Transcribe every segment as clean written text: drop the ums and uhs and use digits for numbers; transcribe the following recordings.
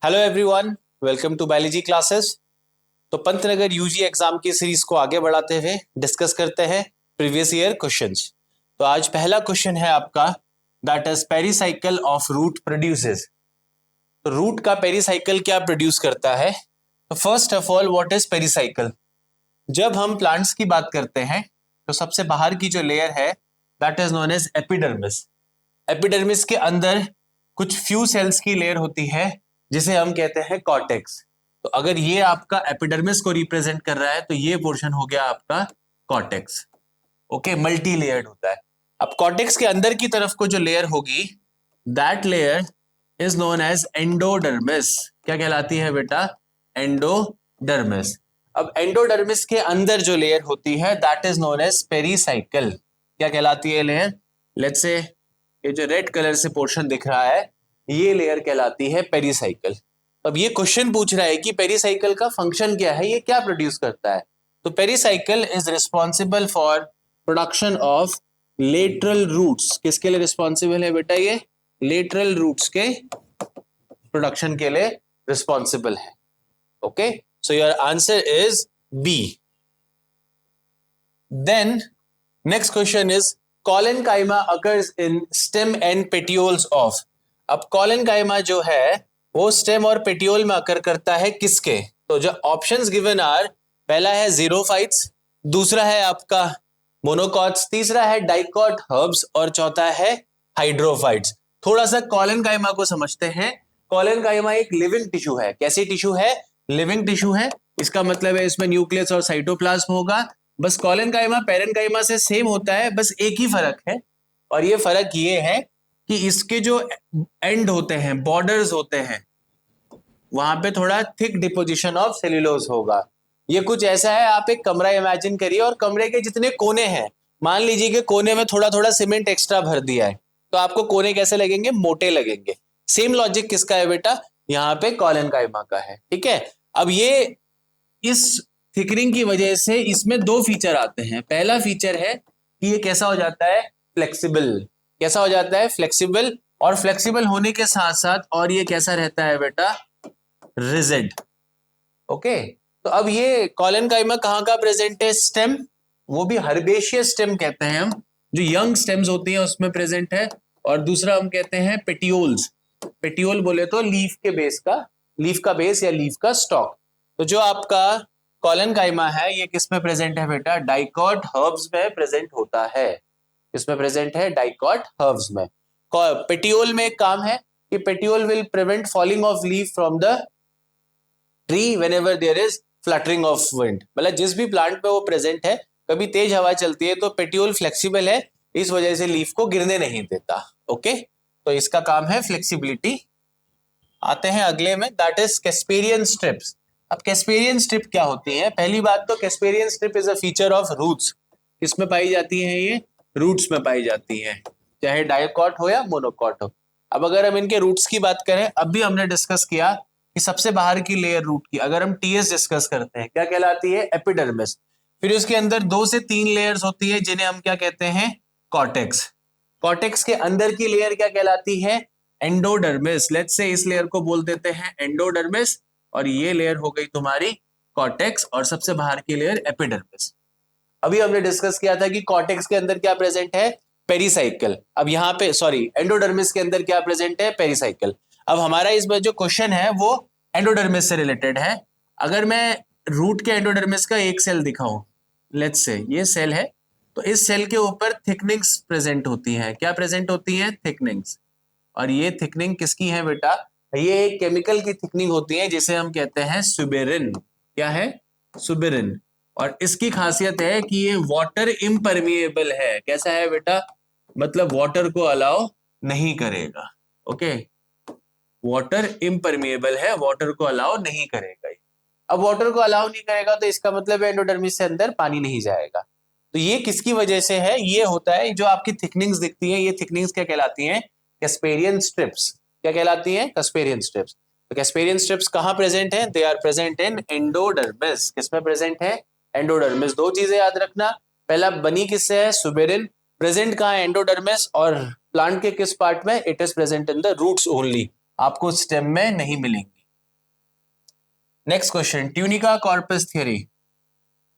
Hello everyone, welcome to biology classes. तो Pantnagar UG exam की series को आगे बढ़ाते हुए डिस्कस करते हैं प्रीवियस ईयर क्वेश्चंस। तो आज पहला क्वेश्चन है आपका, that is pericycle of root produces. तो रूट का पेरीसाइकिल क्या प्रोड्यूस करता है? तो first of all, what is pericycle? जब हम प्लांट्स की बात करते हैं तो सबसे बाहर की जो लेयर है that is known as epidermis. Epidermis के अंदर कुछ फ्यू सेल्स की लेयर होती है जिसे हम कहते हैं कॉर्टेक्स। तो अगर ये आपका एपिडर्मिस को रिप्रेजेंट कर रहा है तो ये पोर्शन हो गया आपका कॉर्टेक्स। ओके, मल्टी लेयर्ड होता है। अब कॉर्टेक्स के अंदर की तरफ को जो लेयर होगी that layer is known as endodermis. क्या कहलाती है बेटा? एंडोडर्मिस। अब एंडोडर्मिस के अंदर जो लेयर होती है that is known as pericycle. क्या कहलाती है लेयर? लेट्स से ये जो रेड कलर से पोर्शन दिख रहा है ये लेयर कहलाती है पेरीसाइकिल। अब ये क्वेश्चन पूछ रहा है कि पेरीसाइकिल का फंक्शन क्या है, ये क्या प्रोड्यूस करता है? तो pericycle is responsible for production of lateral roots. किसके लिए रिस्पॉन्सिबल है बेटा? ये लेटरल रूट्स के प्रोडक्शन के लिए रिस्पॉन्सिबल है। Okay, so your answer is B. Then next question is collenchyma occurs in stem and petioles of. अब कॉलेनकाइमा जो है वो स्टेम और पेटियोल में अकर करता है किसके? तो जो ऑप्शंस गिवन आर, पहला है जीरोफाइट्स, दूसरा है आपका मोनोकॉट्स, तीसरा है डाइकॉट हर्ब्स और चौथा है हाइड्रोफाइट्स। थोड़ा सा कॉलेनकाइमा को समझते हैं। कॉलेनकाइमा एक लिविंग टिश्यू है। कैसी टिश्यू है? लिविंग टिश्यू है। इसका मतलब है इसमें न्यूक्लियस और साइटोप्लाज्म होगा। बस कॉलेनकाइमा पेरेनकाइमा से सेम होता है, बस एक ही फर्क है, और ये फर्क ये है कि इसके जो एंड होते हैं, बॉर्डर्स होते हैं, वहां पे थोड़ा थिक डिपोजिशन ऑफ सेल्यूलोज होगा। ये कुछ ऐसा है, आप एक कमरा इमेजिन करिए और कमरे के जितने कोने हैं, मान लीजिए कि कोने में थोड़ा थोड़ा सीमेंट एक्स्ट्रा भर दिया है, तो आपको कोने कैसे लगेंगे? मोटे लगेंगे। सेम लॉजिक किसका है बेटा? यहाँ पे कॉलेनकाइमा का है। ठीक है, अब ये इस थिकनिंग की वजह से इसमें दो फीचर आते हैं। पहला फीचर है कि ये कैसा हो जाता है? फ्लेक्सिबल। कैसा हो जाता है? फ्लेक्सिबल। और फ्लेक्सिबल होने के साथ साथ और ये कैसा रहता है बेटा? रिजिड। ओके, तो अब ये कॉलेनकाइमा कहाँ का प्रेजेंट है? स्टेम, वो भी हर्बेशियस स्टेम कहते हैं हम, जो यंग स्टेम्स होती हैं उसमें प्रेजेंट है। और दूसरा हम कहते हैं पेटियोल्स। पेटियोल बोले तो लीफ के बेस का, लीफ का बेस या लीफ का स्टॉक। तो जो आपका कॉलेनकाइमा है ये किस में प्रेजेंट है बेटा? डाइकॉट हर्ब्स में प्रेजेंट होता है। किसमें प्रेजेंट है? डाइकॉट हर्ब्स में। पेटियोल में एक काम है कि petiole will prevent falling of leaf from the tree whenever there is fluttering of wind. मतलब जिस भी प्लांट पे वो प्रेजेंट है, कभी तेज हवा चलती है तो पेटियोल फ्लेक्सिबल है, इस वजह से लीफ को गिरने नहीं देता। ओके, तो इसका काम है फ्लेक्सिबिलिटी। आते हैं अगले में, दैट इज कैस्पेरियन स्ट्रिप्स। अब कैस्पेरियन स्ट्रिप क्या होती है? पहली बात तो Casparian strip is a feature of roots. किसमें पाई जाती है? ये रूट्स में पाई जाती है, चाहे डाइकॉट हो या मोनोकॉट हो। अब अगर हम इनके रूट्स की बात करें, अभी हमने डिस्कस किया कि सबसे बाहर की लेयर रूट की, अगर हम टीएस डिस्कस करते हैं, क्या कहलाती है? एपिडर्मिस। फिर उसके अंदर 2 से 3 लेयर्स होती है जिन्हें हम क्या कहते हैं? कॉर्टेक्स। कॉर्टेक्स के अंदर की लेयर क्या कहलाती है? एंडोडर्मिस। लेट्स से इस लेयर को बोल देते हैं एंडोडर्मिस, और ये लेयर हो गई तुम्हारी कॉर्टेक्स, और सबसे बाहर की लेयर एपिडर्मिस। अभी हमने डिस्कस किया था कि कॉर्टेक्स के अंदर क्या प्रेजेंट है? पेरीसाइकिल। अब यहाँ पे सॉरी, एंडोडर्मिस के अंदर क्या प्रेजेंट है? पेरीसाइकिल। अब हमारा इस बार जो क्वेश्चन है वो एंडोडर्मिस से रिलेटेड है। अगर मैं रूट के एंडोडर्मिस का एक सेल दिखाऊं, लेट्स से ये सेल है, तो इस सेल के ऊपर थिकनिंग्स प्रेजेंट होती हैं। क्या प्रेजेंट होती हैं? थिकनिंग्स। और ये थिकनिंग किसकी है बेटा? ये एक केमिकल की थिकनिंग होती है जिसे हम कहते हैं सुबेरिन। क्या है? सुबेरिन। और इसकी खासियत है कि ये वाटर इम्परमिएबल है। कैसा है बेटा? मतलब वाटर को अलाउ नहीं करेगा। ओके, वाटर इम्परमिएबल है, वाटर को अलाउ नहीं करेगा। अब वाटर को अलाउ नहीं करेगा तो इसका मतलब एंडोडर्मिस से अंदर पानी नहीं जाएगा। तो ये किसकी वजह से है? ये होता है जो आपकी थिकनिंग्स दिखती हैं, ये थिकनिंग्स क्या कहलाती हैं? Casparian strips. क्या कहलाती हैं? Casparian strips. तो कैस्पेरियन स्ट्रिप्स कहाँ प्रेजेंट है? They are present in endodermis. किसमें प्रेजेंट है? एंडोडर्मिस। दो चीजें याद रखना, पहला बनी किससे है? सुबेरिन। प्रेजेंट कहाँ है? एंडोडर्मिस। और प्लांट के किस पार्ट में? It is present in the roots only, आपको स्टेम में नहीं मिलेंगी। Next question, tunica corpus theory.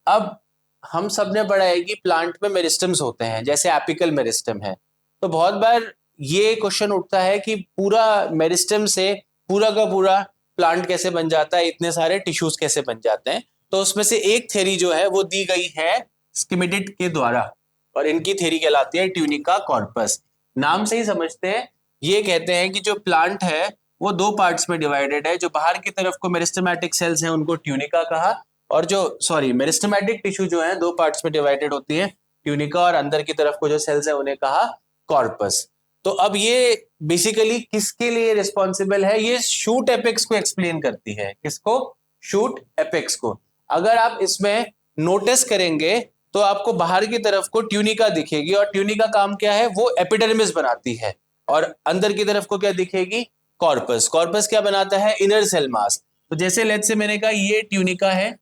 अब हम सब ने पढ़ा है कि प्लांट में मेरिस्टम्स होते हैं, जैसे एपिकल मेरिस्टम है। तो बहुत बार ये क्वेश्चन उठता है कि पूरा मेरिस्टम से पूरा का पूरा प्लांट कैसे बन जाता है, इतने सारे टिश्यूज कैसे बन जाते हैं। तो उसमें से एक थ्योरी जो है वो दी गई है स्किमिडिड के द्वारा, और इनकी थ्योरी कहलाती है ट्यूनिका कॉर्पस। नाम से ही समझते हैं, ये कहते हैं कि जो प्लांट है वो दो पार्ट्स में डिवाइडेड है। जो बाहर की तरफ को मेरिस्टेमेटिक सेल्स हैं उनको ट्यूनिका कहा, और जो मेरिस्टेमेटिक टिश्यू जो है दो पार्ट्स में डिवाइडेड होती है, ट्यूनिका, और अंदर की तरफ को जो सेल्स है उन्हें कहा कॉर्पस। तो अब ये बेसिकली किसके लिए रिस्पॉन्सिबल है, ये शूट एपेक्स को एक्सप्लेन करती है। किसको? शूट एपेक्स को। अगर आप इसमें नोटिस करेंगे तो आपको बाहर की तरफ को ट्यूनिका दिखेगी, और ट्यूनिका काम क्या है, वो एपिडर्मिस बनाती है, और अंदर की तरफ को क्या दिखेगी, कॉर्पस। कॉर्पस क्या बनाता है, इनर सेल मास। तो जैसे लेट्स से मैंने कहा ये ट्यूनिका है,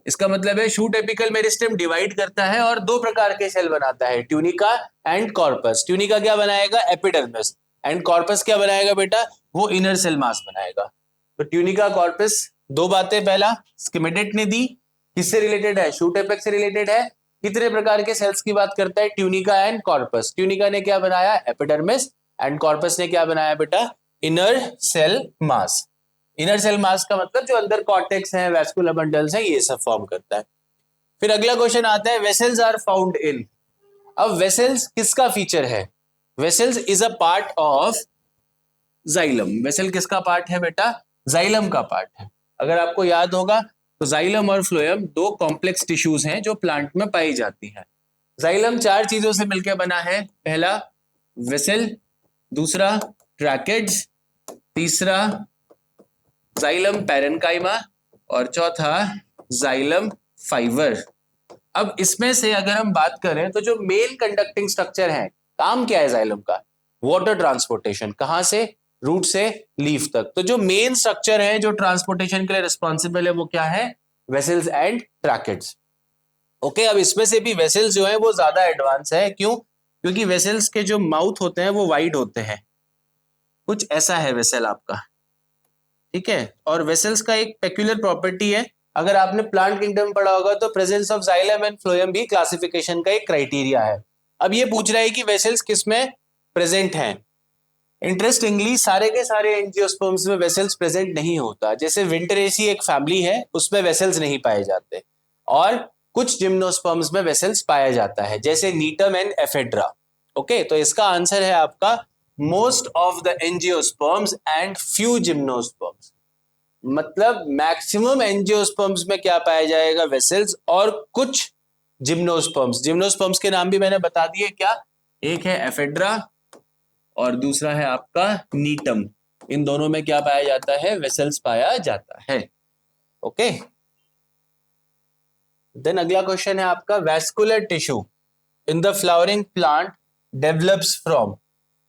इसका मतलब है शूट एपिकल मेरिस्टेम डिवाइड करता है और दो प्रकार के सेल बनाता है, ट्यूनिका एंड कॉर्पस। ट्यूनिका क्या बनाएगा, एपिडर्मिस, एंड कॉर्पस क्या बनाएगा बेटा, वो इनर सेल मास बनाएगा। तो ट्यूनिका कॉर्पस, दो बातें, पहला स्किमेटेड ने दी, किससे रिलेटेड है, शूट एपेक्स से रिलेटेड है। कितने प्रकार के सेल्स की बात करता है, ट्यूनिका एंड कॉर्पस। ट्यूनिका ने क्या बनाया, एपिडर्मिस, एंड कॉर्पस ने क्या बनाया बेटा, inner cell mass. Inner cell mass का मतलब जो अंदर कॉर्टेक्स है, वैस्कुलर बंडल्स है, ये सब फॉर्म करता है। फिर अगला क्वेश्चन आता है, वेसल्स आर फाउंड इन। अब वेसल्स किसका फीचर है, vessels is a part of xylem. Vessel किसका पार्ट है बेटा, जाइलम का पार्ट है। अगर आपको याद होगा तो जाइलम और फ्लोएम दो कॉम्प्लेक्स टिश्यूज हैं जो प्लांट में पाई जाती है। जाइलम चार चीजों से मिलकर बना है, पहला वेसल, दूसरा ट्रैकेड्स, तीसरा जाइलम पैरेन्काइमा, और चौथा जाइलम फाइबर। अब इसमें से अगर हम बात करें तो जो मेन कंडक्टिंग स्ट्रक्चर है, काम क्या है जाइलम का, वाटर ट्रांसपोर्टेशन। कहां से, रूट से लीफ तक। तो जो मेन स्ट्रक्चर है जो ट्रांसपोर्टेशन के लिए रिस्पॉन्सिबल है वो क्या है, वेसल्स एंड ट्रैकेट्स। ओके, अब इसमें से भी वेसल्स जो है वो ज्यादा एडवांस है। क्यों? क्योंकि वेसल्स के जो माउथ होते हैं वो वाइड होते हैं, कुछ ऐसा है वेसल आपका, ठीक है। और वेसल्स का एक पेक्यूलर प्रॉपर्टी है, अगर आपने प्लांट किंगडम पढ़ा होगा तो presence of xylem and phloem भी क्लासिफिकेशन का एक क्राइटेरिया है। अब ये पूछ रहा है कि वेसल्स किस में प्रेजेंट हैं। इंटरेस्टिंगली सारे के सारे एंजियोस्पर्म्स में वेसल्स प्रेजेंट नहीं होता। जैसे विंटरेसी एक फैमिली है, उसमें वेसल्स नहीं पाए जाते, और कुछ जिम्नोस्पर्म्स में वेसल्स पाया जाता है, जैसे नीटम एंड एफेड्रा। ओके, तो इसका आंसर है आपका most of the angiosperms and few gymnosperms. मतलब मैक्सिमम एंजियोस्पर्म्स में क्या पाया जाएगा, वेसल्स, और कुछ जिम्नोस्पर्म्स। जिम्नोस्पर्म्स के नाम भी मैंने बता दिए, क्या, एक है एफेड्रा और दूसरा है आपका नीटम। इन दोनों में क्या पाया जाता है, वेसल्स पाया जाता है। ओके, देन अगला क्वेश्चन है आपका, vascular tissue in the flowering plant develops from.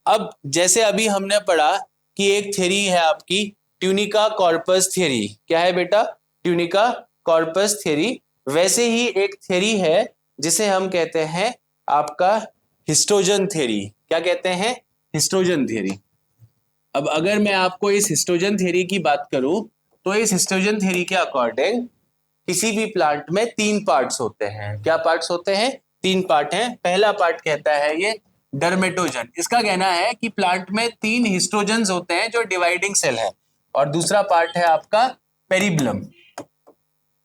अब जैसे अभी हमने पढ़ा कि एक थ्योरी है आपकी ट्यूनिका कॉर्पस थ्योरी। क्या है बेटा, ट्यूनिका कॉर्पस थ्योरी। वैसे ही एक थ्योरी है जिसे हम कहते हैं आपका हिस्टोजन थ्योरी। क्या कहते हैं, हिस्टोजन थ्योरी। अब अगर मैं आपको इस हिस्टोजन थ्योरी की बात करूं तो इस हिस्टोजन थ्योरी के अकॉर्डिंग किसी भी प्लांट में तीन पार्ट्स होते हैं। क्या पार्ट्स होते हैं, तीन पार्ट हैं। पहला पार्ट कहता है ये डर्मेटोजन। इसका कहना है कि प्लांट में तीन हिस्टोजन्स होते हैं जो डिवाइडिंग सेल है, और दूसरा पार्ट है आपका पेरिब्लम,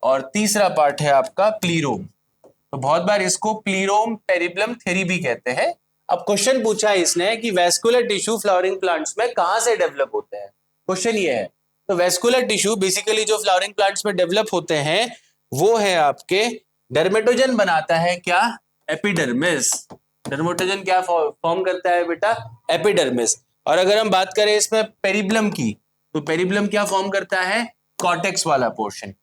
और तीसरा पार्ट है आपका प्लीरोम। तो बहुत बार इसको प्लीरोम पेरिब्लम थ्योरी भी कहते हैं। अब क्वेश्चन पूछा है इसने कि वैस्कुलर टिश्यू फ्लावरिंग प्लांट्स में कहां से डेवलप होते हैं, क्वेश्चन ये है। तो वैस्कुलर टिश्यू बेसिकली जो फ्लावरिंग प्लांट्स में डेवलप होते हैं वो है आपके, डर्मेटोजन बनाता है क्या, एपिडर्मिस। डर्मेटोजन क्या फॉर्म करता है बेटा, एपिडर्मिस। और अगर हम बात करें इसमें पेरिब्लम की, तो पेरिब्लम क्या फॉर्म करता है, कॉर्टेक्स वाला पोर्शन।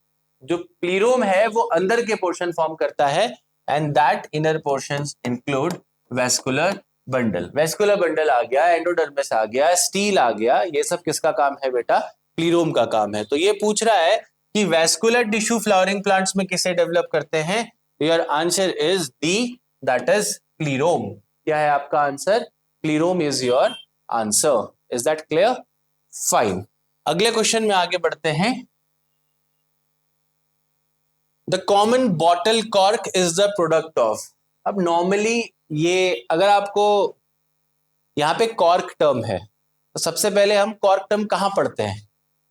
जो प्लीरोम है वो अंदर के पोर्शन फॉर्म करता है, and that inner portions include vascular bundle. Vascular bundle आ गया, एंडोडर्मिस आ गया, स्टील आ गया, ये सब किसका काम है बेटा, प्लीरोम का काम है। तो ये पूछ रहा है कि वैस्कुलर टिश्यू फ्लावरिंग प्लांट्स में किसे डेवलप करते हैं। Your answer is D, that is plerome. क्या है आपका answer, plerome is your answer. Is that clear, fine. अगले क्वेश्चन में आगे बढ़ते हैं। The common bottle cork is the product of. अब नॉर्मली ये अगर आपको यहाँ पे कॉर्क टर्म है तो सबसे पहले हम कॉर्क टर्म कहाँ पढ़ते हैं?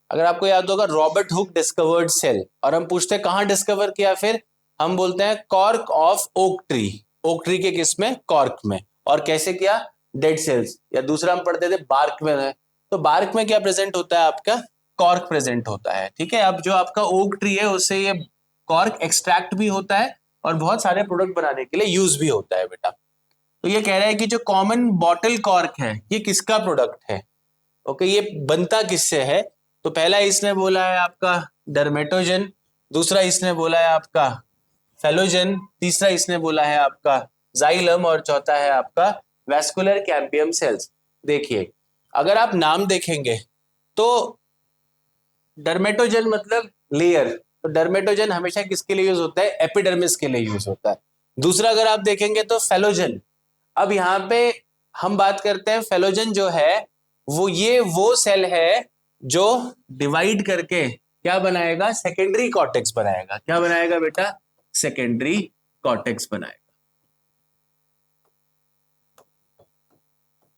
अगर आपको याद होगा रॉबर्ट हुक डिस्कवर्ड सेल, और हम पूछते हैं कहाँ डिस्कवर किया, फिर हम बोलते हैं cork of oak tree. Oak tree के किस में? कॉर्क में। और कैसे किया? Dead cells. या दूसरा हम पढ़ते थे बार्क में है, तो बार्क में क्या प्रेजेंट होता है? आपका कॉर्क प्रेजेंट होता है। ठीक है, अब जो आपका ओक ट्री है उससे ये कॉर्क एक्सट्रैक्ट भी होता है और बहुत सारे प्रोडक्ट बनाने के लिए यूज भी होता है बेटा। तो ये कह रहा है कि जो कॉमन बॉटल कॉर्क है ये किसका प्रोडक्ट है? ओके, ये बनता किससे है? तो पहला इसने बोला है आपका डर्मेटोजन, दूसरा इसने बोला है आपका फेलोजन, तीसरा इसने बोला है आपका जाइलम, और चौथा है आपका वैस्कुलर कैम्बियम सेल्स। देखिए, अगर आप नाम देखेंगे तो डर्मेटोजन मतलब लेयर, तो डर्मेटोजन हमेशा किसके लिए यूज होता है? एपिडर्मिस के लिए यूज होता है। दूसरा अगर आप देखेंगे तो फेलोजन। अब यहाँ पे हम बात करते हैं फेलोजन जो है वो सेल है जो डिवाइड करके क्या बनाएगा? सेकेंडरी कॉर्टेक्स बनाएगा। क्या बनाएगा बेटा? सेकेंडरी कॉर्टेक्स बनाएगा।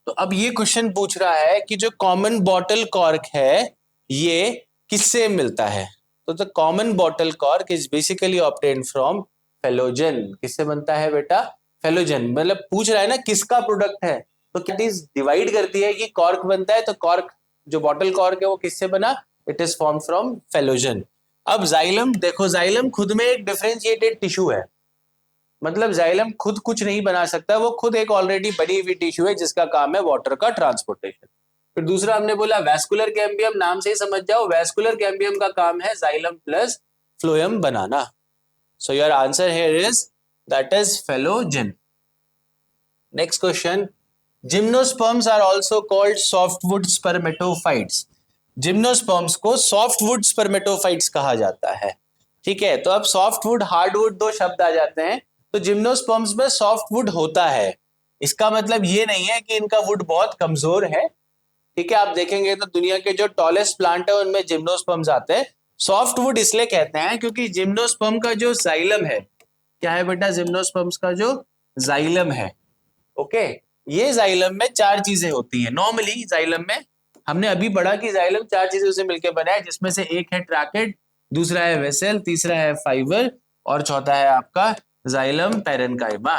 तो अब ये क्वेश्चन पूछ रहा है कि जो कॉमन बॉटल कॉर्क है ये किससे मिलता है? तो the common bottle cork is basically obtained from phellogen. किससे बनता है बेटा? फेलोजन। मतलब पूछ रहा है ना किसका प्रोडक्ट है, तो क्या चीज डिवाइड करती है कि कॉर्क बनता है, तो कॉर्क जो बॉटल कॉर्क है वो किससे बना? It is form from phellogen. अब जाइलम देखो, जाइलम खुद में एक डिफरेंशिएटेड टिश्यू है, मतलब जाइलम खुद कुछ नहीं बना सकता, वो खुद एक ऑलरेडी बनी हुई टिश्यू है जिसका काम है वाटर का ट्रांसपोर्टेशन। फिर दूसरा हमने बोला वैस्कुलर कैम्बियम, नाम से ही समझ जाओ वैस्कुलर कैम्बियम का काम है जाइलम प्लस फ्लोएम बनाना। So your answer here is that is phellogen. Next question, gymnosperms are also called softwood spermatophytes. Gymnosperms को सॉफ्टवुड स्पर्मेटोफाइट्स कहा जाता है। ठीक है, तो अब सॉफ्टवुड हार्डवुड दो शब्द आ जाते हैं, तो जिम्नोस्पर्म्स में सॉफ्टवुड होता है। इसका मतलब ये नहीं है कि इनका वुड बहुत कमजोर है। ठीक है, आप देखेंगे तो दुनिया के जो टॉलेस्ट प्लांट है उनमें जिम्नोस्पर्म्स आते हैं। सॉफ्टवुड इसलिए कहते हैं क्योंकि जिम्नोस्पर्म का जो जाइलम है, क्या है बेटा? जिम्नोस्पर्म्स का जो जाइलम है, ओके, ये जाइलम में चार चीजें होती हैं। नॉर्मली जाइलम में हमने अभी पढ़ा कि जाइलम चार चीजों से मिलकर बना है, जिसमें से एक है ट्रैकेट, दूसरा है वेसल, तीसरा है फाइबर, और चौथा है आपका जाइलम पैरेन्काइमा।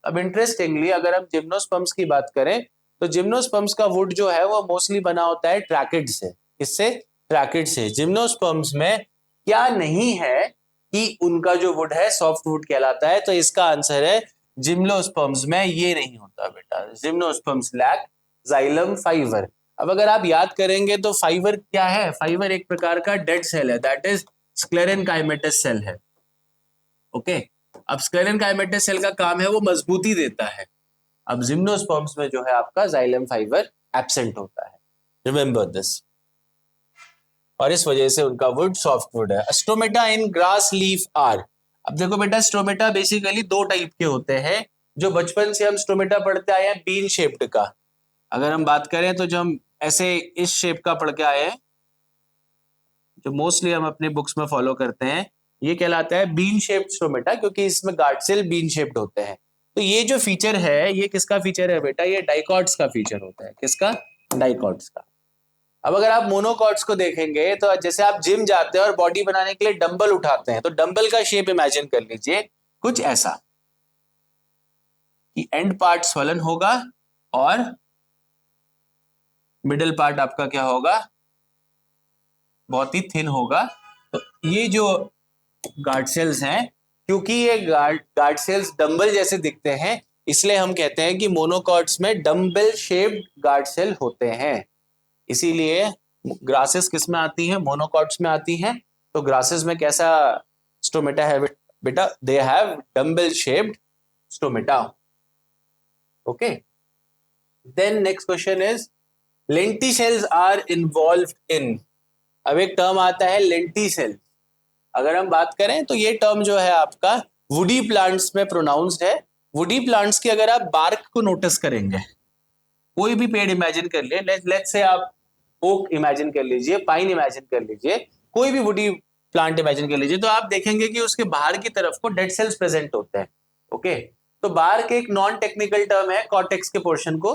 अब इंटरेस्टिंगली अगर हम जिम्नोस्पर्म्स की बात करें तो जिम्नोस्पर्म्स का वुड जो है वो मोस्टली बना होता है ट्रैकेट से। किससे? ट्रैकेट से। जिम्नोस्पर्म्स में क्या नहीं है कि उनका जो वुड है सॉफ्ट वुड कहलाता है, तो इसका आंसर है जिम्नोस्पर्म्स में ये नहीं होता बेटा। Gymnosperms lack xylem fibre. अब अगर आप याद करेंगे तो फाइबर क्या है? फाइबर एक प्रकार का डेड सेल है, दैट इज स्क्लेरेनकाइमेटस सेल है। ओके, अब स्क्लेरेनकाइमेटस सेल का काम है वो मजबूती देता है। अब जिम्नोस्पर्म्स में जो है आपका जाइलम फाइबर एब्सेंट होता है, रिमेंबर दिस, और इस वजह से उनका वुड सॉफ्ट वुड है। Stomata in grass leaf are. अब देखो बेटा, स्टोमेटा बेसिकली दो टाइप के होते हैं। जो बचपन से हम स्टोमेटा पढ़ते आए हैं बीन शेप्ड का, अगर हम बात करें तो जो हम ऐसे इस शेप का पढ़ के आए हैं, जो मोस्टली हम अपने बुक्स में फॉलो करते हैं, ये कहलाता है बीन शेप्ड स्टोमेटा, क्योंकि इसमें गार्ड सेल बीन शेप्ड होते हैं। तो ये जो फीचर है ये किसका फीचर है बेटा? ये डाइकॉट्स का फीचर होता है। किसका? डाइकॉट्स का। अब अगर आप मोनोकॉट्स को देखेंगे तो जैसे आप जिम जाते हैं और बॉडी बनाने के लिए डंबल उठाते हैं, तो डंबल का शेप इमेजिन कर लीजिए कुछ ऐसा कि एंड पार्ट स्वलन होगा और मिडिल पार्ट आपका क्या होगा? बहुत ही थिन होगा। तो ये जो गार्ड सेल्स हैं, क्योंकि ये गार्ड सेल्स डंबल जैसे दिखते हैं, इसलिए हम कहते हैं कि मोनोकॉट्स में डंबल शेप्ड गार्ड सेल होते हैं। इसीलिए ग्रासेस किस में आती हैं? मोनोकॉट्स में आती हैं। तो ग्रासेस में कैसा स्टोमेटा है बेटा? They have dumbbell shaped stomata. Okay, then next question is lenticels are involved in. अब एक टर्म आता है लेंटिसेल। अगर हम बात करें तो ये टर्म जो है आपका वुडी प्लांट्स में प्रोनाउंस्ड है। वुडी प्लांट्स की अगर आप बार्क को नोटिस करेंगे, कोई भी पेड़ इमेजिन कर लिए, लेट्स से आप ओक इमेजिन कर लीजिए, पाइन इमेजिन कर लीजिए, कोई भी वुडी प्लांट इमेजिन कर लीजिए, तो आप देखेंगे कि उसके बाहर की तरफ को डेड सेल्स प्रेजेंट होते हैं। ओके, तो बाहर के एक नॉन टेक्निकल टर्म है कॉर्टेक्स के पोर्शन को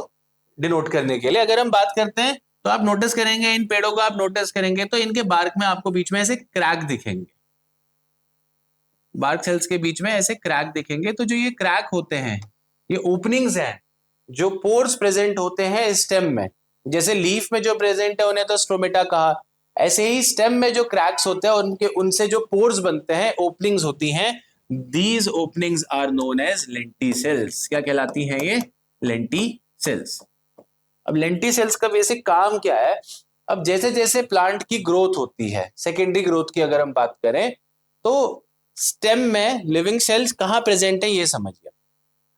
डिनोट करने के लिए। अगर हम बात करते हैं तो आप नोटिस करेंगे इन पेड़ों को, आप नोटिस करेंगे तो इनके बार्क में आपको बीच में ऐसे क्रैक दिखेंगे, बार्क सेल्स के बीच में ऐसे क्रैक दिखेंगे। तो जो ये क्रैक होते हैं ये ओपनिंग्स हैं, जो पोर्स प्रेजेंट होते हैं स्टेम में। जैसे लीफ में जो प्रेजेंट है उन्हें तो स्ट्रोमेटा कहा, ऐसे ही स्टेम में जो क्रैक्स होते हैं उनके उनसे जो पोर्स बनते हैं, ओपनिंग्स होती हैं, these openings are known as lenticels. क्या कहलाती हैं ये? लेंटिसेल्स। अब लेंटिसेल्स का बेसिक काम क्या है? अब जैसे जैसे प्लांट की ग्रोथ होती है, सेकेंडरी ग्रोथ की अगर हम बात करें, तो स्टेम में लिविंग सेल्स कहां प्रेजेंट है ये समझिए।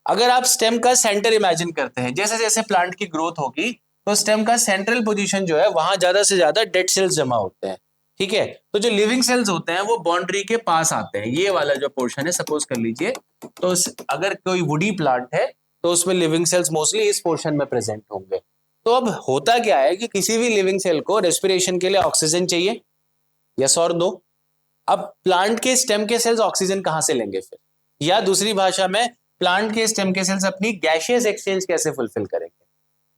अगर आप स्टेम का सेंटर इमेजिन करते हैं, जैसे जैसे प्लांट की ग्रोथ होगी तो स्टेम का सेंट्रल पोजीशन जो है वहां ज्यादा से ज्यादा डेड सेल्स जमा होते हैं। ठीक है, तो जो लिविंग सेल्स होते हैं वो बाउंड्री के पास आते हैं। ये वाला जो पोर्शन है, सपोज कर लीजिए, तो अगर कोई वुडी प्लांट है तो उसमें लिविंग सेल्स मोस्टली इस पोर्शन में प्रेजेंट होंगे। तो अब होता क्या है कि किसी भी लिविंग सेल को रेस्पिरेशन के लिए ऑक्सीजन चाहिए, यस और नो। अब प्लांट के स्टेम के सेल्स ऑक्सीजन कहां से लेंगे फिर? या दूसरी भाषा में, प्लांट के स्टेम के सेल्स अपनी गैशियस एक्सचेंज कैसे फुलफिल करेंगे?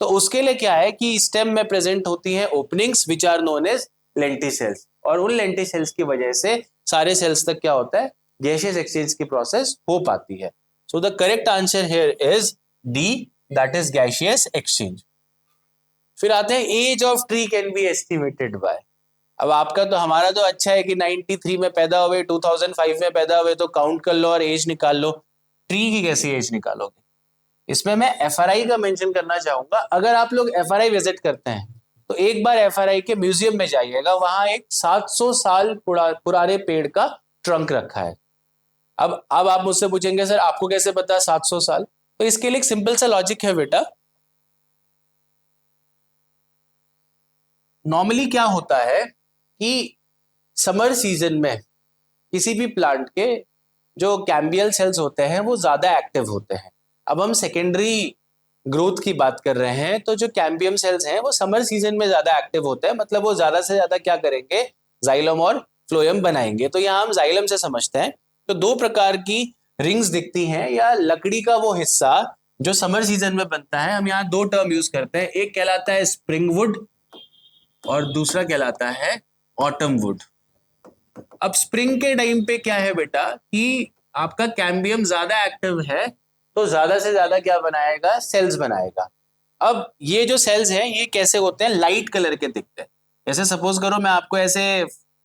तो उसके लिए क्या है कि स्टेम में प्रेजेंट होती हैं openings which are known as lenticels, और उन लेंटिसेल्स की वजह से सारे सेल्स तक क्या होता है? गैशियस एक्सचेंज की प्रोसेस हो पाती है। So the correct answer here is D, that is gaseous exchange. फिर आते हैं age of tree can be estimated by. अब आपका तो, हमारा तो अच्छा है कि 93 में पैदा हुए, 2005 में पैदा हुए, तो काउंट कर लो और एज निकाल लो। ट्री की कैसी एज निकालोगे? इसमें मैं एफआरआई का मेंशन करना चाहूंगा। अगर आप लोग एफआरआई विजिट करते हैं तो एक बार एफआरआई के म्यूजियम में जाइएगा, वहां एक 700 साल पुराने पेड़ का ट्रंक रखा है। अब आप मुझसे पूछेंगे सर आपको कैसे पता 700 साल? तो इसके लिए एक सिंपल सा लॉजिक है बेटा। नॉर्मली क्या होता है कि समर सीजन में किसी भी प्लांट के जो कैम्बियल सेल्स होते हैं वो ज्यादा एक्टिव होते हैं। अब हम सेकेंडरी ग्रोथ की बात कर रहे हैं, तो जो कैम्बियम सेल्स हैं वो समर सीजन में ज्यादा एक्टिव होते हैं, मतलब वो ज्यादा से ज्यादा क्या करेंगे? जाइलम और फ्लोएम बनाएंगे। तो यहाँ हम जाइलम से समझते हैं। तो दो प्रकार की रिंग्स दिखती हैं, या लकड़ी का वो हिस्सा जो समर सीजन में बनता है। हम यहाँ दो टर्म यूज करते हैं, एक कहलाता है स्प्रिंग वुड और दूसरा कहलाता है ऑटम वुड। अब स्प्रिंग के टाइम पे क्या है बेटा कि आपका कैम्बियम ज्यादा एक्टिव है, तो ज्यादा से ज्यादा क्या बनाएगा? सेल्स बनाएगा। अब ये जो सेल्स हैं ये कैसे होते हैं? लाइट कलर के दिखते हैं। जैसे सपोज करो मैं आपको ऐसे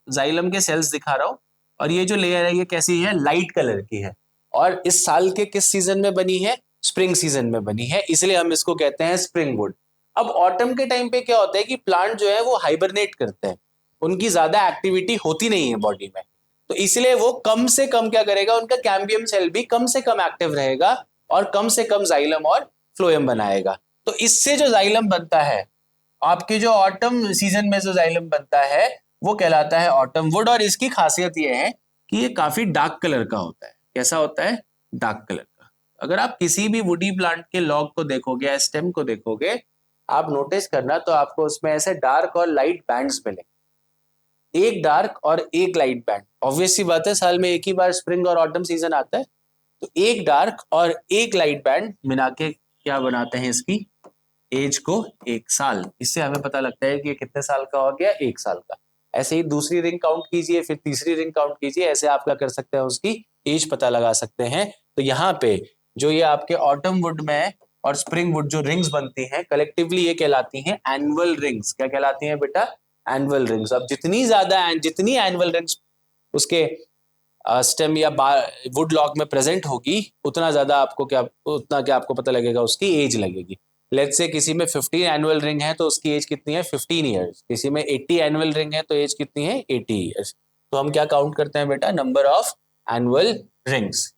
जाइलम के सेल्स दिखा रहा हूं, और ये जो लेयर है ये कैसी है? लाइट कलर की है, और इस साल के किस सीजन में बनी है? स्प्रिंग सीजन में बनी है, इसलिए हम इसको कहते हैं स्प्रिंग वुड। अब ऑटम के टाइम पे क्या होता है कि प्लांट जो है वो हाइबरनेट करते हैं, उनकी ज्यादा एक्टिविटी होती नहीं है बॉडी में, तो इसलिए वो कम से कम क्या करेगा? उनका कैम्बियम सेल भी कम से कम एक्टिव रहेगा और कम से कम जाइलम और फ्लोएम बनाएगा। तो इससे जो जाइलम बनता है, आपके जो ऑटम सीजन में जो जाइलम बनता है वो कहलाता है ऑटम वुड। और इसकी खासियत ये है कि ये काफी डार्क कलर का होता है। कैसा होता है? डार्क कलर का। अगर आप किसी भी वुडी प्लांट के लॉग को देखोगे या स्टेम को देखोगे, आप नोटिस करना तो आपको उसमें ऐसे डार्क और लाइट बैंड्स मिलेंगे, एक डार्क और एक लाइट बैंड। ऑब्वियस सी बात है, साल में एक ही बार स्प्रिंग और ऑटम सीजन आता है, तो एक डार्क और एक लाइट बैंड मिला के क्या बनाते हैं? इसकी एज को 1 साल। इससे हमें पता लगता है कि ये कितने साल का हो गया? 1 साल का। ऐसे ही दूसरी रिंग काउंट कीजिए, फिर तीसरी रिंग काउंट कीजिए, ऐसे आप क्या कर सकते हैं? उसकी एज पता लगा सकते हैं। तो यहाँ पे जो ये आपके ऑटम वुड में और स्प्रिंग वुड जो रिंग्स बनती हैं, कलेक्टिवली ये कहलाती हैं एनुअल रिंग्स। क्या कहलाती हैं बेटा? Annual rings. अब जितनी एनुअल रिंग्स उसके स्टेम या वुड लॉग में प्रेजेंट होगी, उतना क्या आपको पता लगेगा? उसकी एज लगेगी। लेट्स से किसी में 15 एनुअल रिंग है तो उसकी एज कितनी है? 15 ईयर्स। किसी में 80 एनुअल रिंग है तो एज कितनी है? 80 ईयर्स। तो हम क्या काउंट करते हैं बेटा? Number of annual rings.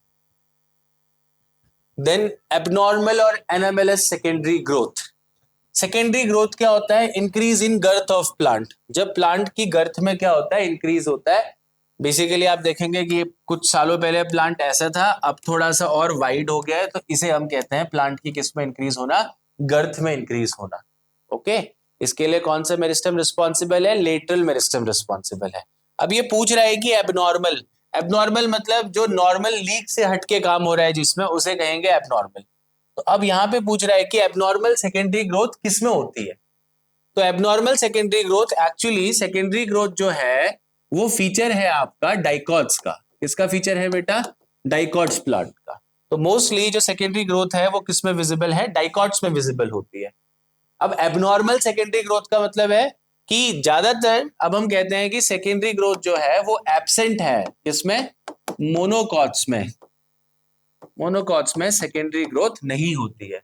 Then abnormal और anomalous secondary growth. Secondary growth क्या होता है? Increase in girth of plant. जब प्लांट की गर्थ में क्या होता है? इंक्रीज होता है। बेसिकली आप देखेंगे कि कुछ सालों पहले प्लांट ऐसा था, अब थोड़ा सा और वाइड हो गया है, तो इसे हम कहते हैं प्लांट की किस में इंक्रीज होना? गर्थ में इंक्रीज होना। ओके, इसके लिए कौन सा मेरिस्टम रिस्पॉन्सिबल है? लेटरल मेरिस्टम रिस्पॉन्सिबल है। अब ये पूछ रहा है कि एबनॉर्मल, एबनॉर्मल मतलब जो नॉर्मल लीक से हटके काम हो रहा है जिसमें, उसे कहेंगे एबनॉर्मल। तो अब यहाँ पे पूछ रहा है कि एबनॉर्मल सेकेंडरी ग्रोथ किसमें होती है। तो abnormal secondary growth, actually secondary growth जो है वो फीचर है आपका डाइकॉट्स का। किसका फीचर है बेटा? डाइकॉट्स प्लांट का। तो मोस्टली जो सेकेंडरी ग्रोथ है वो किसमें विजिबल है? डाइकॉट्स में विजिबल होती है। अब एबनॉर्मल सेकेंडरी ग्रोथ का मतलब है कि ज्यादातर, अब हम कहते हैं कि सेकेंडरी ग्रोथ जो है वो एब्सेंट है किसमें? मोनोकॉट्स में। मोनोकॉट्स में सेकेंडरी ग्रोथ नहीं होती है।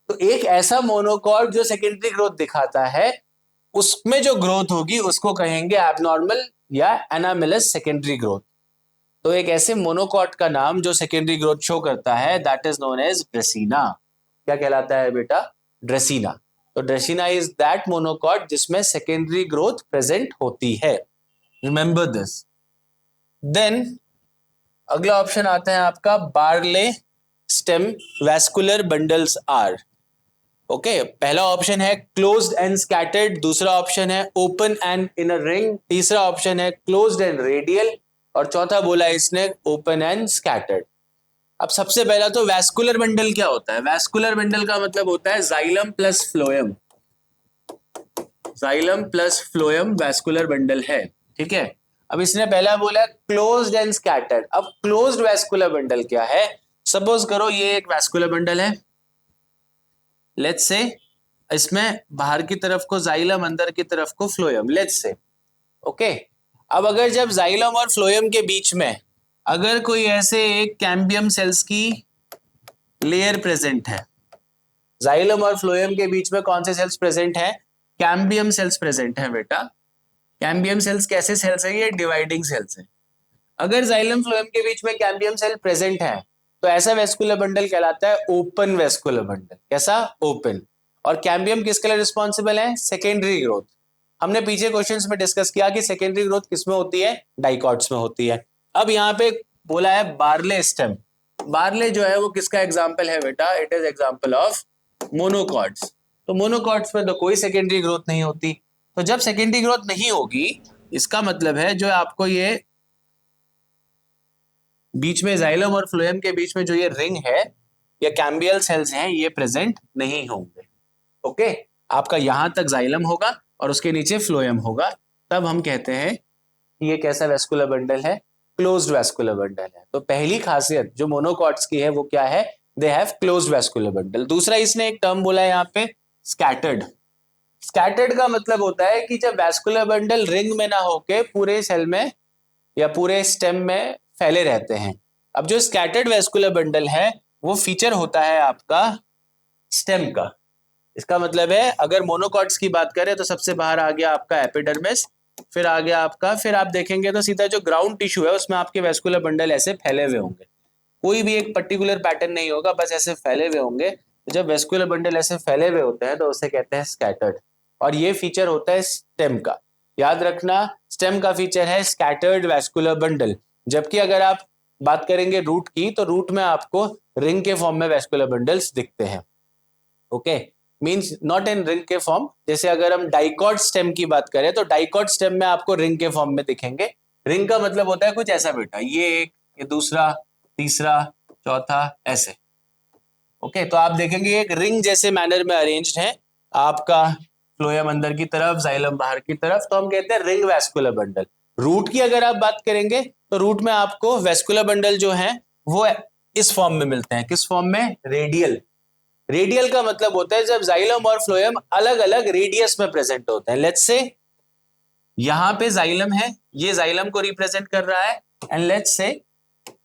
तो एक ऐसा मोनोकॉट जो सेकेंडरी ग्रोथ दिखाता है, उसमें जो ग्रोथ होगी उसको कहेंगे एबनॉर्मल या एनामिलस सेकेंडरी ग्रोथ। तो एक ऐसे मोनोकॉट का नाम जो सेकेंडरी ग्रोथ शो करता है, that is known as dracaena. क्या कहलाता है बेटा? ड्रेसिना। तो ड्रेसिना इज दैट मोनोकॉट जिसमें सेकेंडरी ग्रोथ प्रेजेंट होती है। Remember this. देन अगला ऑप्शन आता है आपका barley stem vascular bundles are. Okay, पहला ऑप्शन है क्लोज्ड एंड स्कैटर्ड, दूसरा ऑप्शन है open and in a ring, तीसरा ऑप्शन है क्लोज्ड एंड रेडियल, और चौथा बोला इसने ओपन एंड स्कैटर्ड। अब सबसे पहला तो वैस्कुलर बंडल क्या होता है? वैस्कुलर बंडल का मतलब होता है xylem plus phloem. Xylem plus phloem vascular bundle है, ठीक है। अब इसने पहला बोला क्लोज्ड एंड स्कैटर्ड। अब क्लोज्ड वैस्कुलर बंडल क्या है? सपोज करो ये एक वैस्कुलर बंडल है, लेट्स से इसमें बाहर की तरफ को जाइलम, अंदर की तरफ को फ्लोएम, लेट्स से। ओके, अब अगर जब जाइलम और फ्लोएम के बीच में अगर कोई ऐसे एक कैम्बियम सेल्स की लेयर प्रेजेंट है, जाइलम और फ्लोएम के बीच में कौन से सेल्स प्रेजेंट है? कैम्बियम सेल्स प्रेजेंट है बेटा। कैम्बियम सेल्स कैसे सेल्स है? ये डिवाइडिंग सेल्स है। अगर जाइलम फ्लोएम के बीच में कैम्बियम सेल प्रेजेंट है तो ऐसा वेस्कुलर बंडल कहलाता है ओपन वेस्कुलर बंडल। कैसा? ओपन। और कैम्बियम किसके लिए रिस्पॉन्सिबल है? Secondary growth. हमने पीछे क्वेश्चंस में डिस्कस किया कि सेकेंडरी ग्रोथ किसमें होती है? डाइकॉट्स में होती है। अब यहाँ पे बोला है बार्ले स्टेम। बार्ले जो है वो किसका एग्जाम्पल है बेटा? It is example of monocots. तो मोनोकॉट्स में तो कोई सेकेंडरी ग्रोथ नहीं होती। तो जब सेकेंडरी ग्रोथ नहीं होगी, इसका मतलब है जो आपको ये बीच में जाइलम और फ्लोएम के बीच में जो ये रिंग है या कैम्बियल सेल्स हैं, ये प्रेजेंट नहीं होंगे। ओके, आपका यहां तक जाइलम होगा और उसके नीचे फ्लोएम होगा, तब हम कहते हैं कि ये कैसा वेस्कुलर बंडल है? क्लोज्ड वेस्कुलर बंडल है। तो पहली खासियत जो मोनोकॉट्स की है वो क्या है? They have closed vascular bundle. दूसरा, इसने एक टर्म बोला है यहाँ पे स्कैटर्ड। स्कैटर्ड का मतलब होता है कि जब वेस्कुलर बंडल रिंग में ना होके पूरे सेल में या पूरे स्टेम में फैले रहते हैं। अब जो स्कैटर्ड वेस्कुलर बंडल है वो फीचर होता है आपका स्टेम का। इसका मतलब है अगर मोनोकॉट्स की बात करें तो सबसे बाहर आ गया आपका एपिडर्मिस, फिर आ गया आपका, फिर आप देखेंगे तो सीधा जो ग्राउंड टिश्यू है उसमें आपके वेस्कुलर बंडल ऐसे फैले हुए होंगे। कोई भी एक पर्टिकुलर पैटर्न नहीं होगा, बस ऐसे फैले हुए होंगे। तो जब वेस्कुलर बंडल ऐसे फैले हुए होते हैं तो उसे कहते हैं स्कैटर्ड, और ये फीचर होता है स्टेम का। याद रखना, स्टेम का फीचर है स्कैटर्ड वेस्कुलर बंडल। जबकि अगर आप बात करेंगे रूट की, तो रूट में आपको रिंग के फॉर्म में वेस्कुलर बंडल्स दिखते हैं। Okay, means not in ring के फॉर्म। जैसे अगर हम डाइकॉट स्टेम की बात करें तो डाइकॉट स्टेम में आपको रिंग के फॉर्म में दिखेंगे। रिंग का मतलब होता है कुछ ऐसा बेटा, ये एक, ये दूसरा, तीसरा, चौथा, ऐसे। ओके, तो आप देखेंगे एक रिंग जैसे मैनर में अरेंज्ड है आपका फ्लोएम अंदर की तरफ, जाइलम बाहर की तरफ, तो हम कहते हैं रिंग वेस्कुलर बंडल। रूट की अगर आप बात करेंगे तो रूट में आपको वेस्कुलर बंडल जो है वो इस फॉर्म में मिलते हैं। किस फॉर्म में? रेडियल। रेडियल का मतलब होता है जब जाइलम और फ्लोएम अलग अलग रेडियस में प्रेजेंट होते हैं। लेट्स से यहां पे जाइलम है, ये जाइलम को रिप्रेजेंट कर रहा है, एंड लेट्स से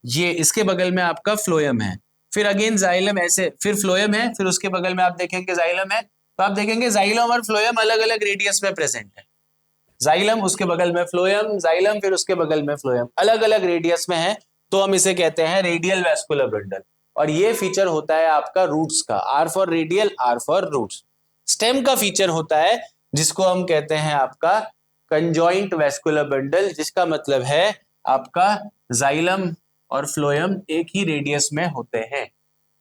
ये इसके बगल में आपका फ्लोएम है, फिर अगेन जाइलम ऐसे, फिर फ्लोएम है, फिर उसके बगल में आप देखेंगे जाइलम है। तो आप देखेंगे जाइलम और फ्लोएम अलग अलग रेडियस में प्रेजेंट है। जाइलम, उसके बगल में फ्लोएम, जाइलम, फिर उसके बगल में फ्लोएम, अलग अलग रेडियस में है। तो हम इसे कहते हैं रेडियल वेस्कुलर बंडल। और ये फीचर होता है आपका रूट्स का, R for radial, R for roots. Stem का फीचर होता है जिसको हम कहते हैं आपका कंजॉइंट वेस्कुलर बंडल, जिसका मतलब है आपका जाइलम और फ्लोएम एक ही रेडियस में होते हैं।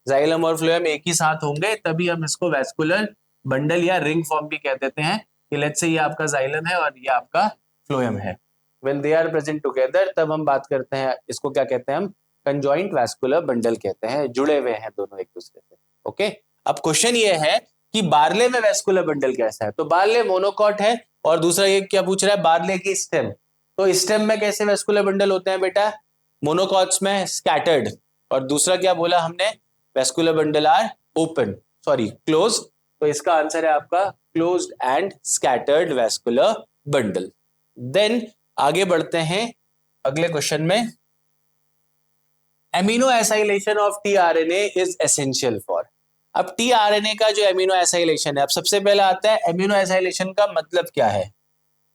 जाइलम और फ्लोएम एक ही साथ होंगे तभी हम इसको वेस्कुलर बंडल या रिंग फॉर्म भी कह देते हैं कि लेट्स से ये आपका जाइलम है और ये आपका फ्लोएम है। When they are present together तब हम बात करते हैं, इसको क्या कहते हैं हम, कंजॉइंट वैस्कुलर बंडल कहते हैं, जुड़े हुए हैं दोनों एक दूसरे से। ओके, अब क्वेश्चन ये है कि बार्ले में वैस्कुलर बंडल कैसा है। तो बार्ले मोनोकॉट है, और दूसरा ये क्या पूछ रहा है, बार्ले की स्टेम। तो स्टेम में कैसे वैस्कुलर बंडल होते हैं बेटा, मोनोकॉट्स में स्कैटर्ड, और दूसरा क्या बोला हमने, vascular bundle are open, sorry close. तो इसका आंसर है आपका closed and scattered vascular bundle. Then आगे बढ़ते हैं अगले क्वेश्चन में, amino acylation of tRNA is essential for. अब टीआरएनए का जो एमिनो एसाइलेशन है, अब सबसे पहले आता है एमिनो एसाइलेशन का मतलब क्या है।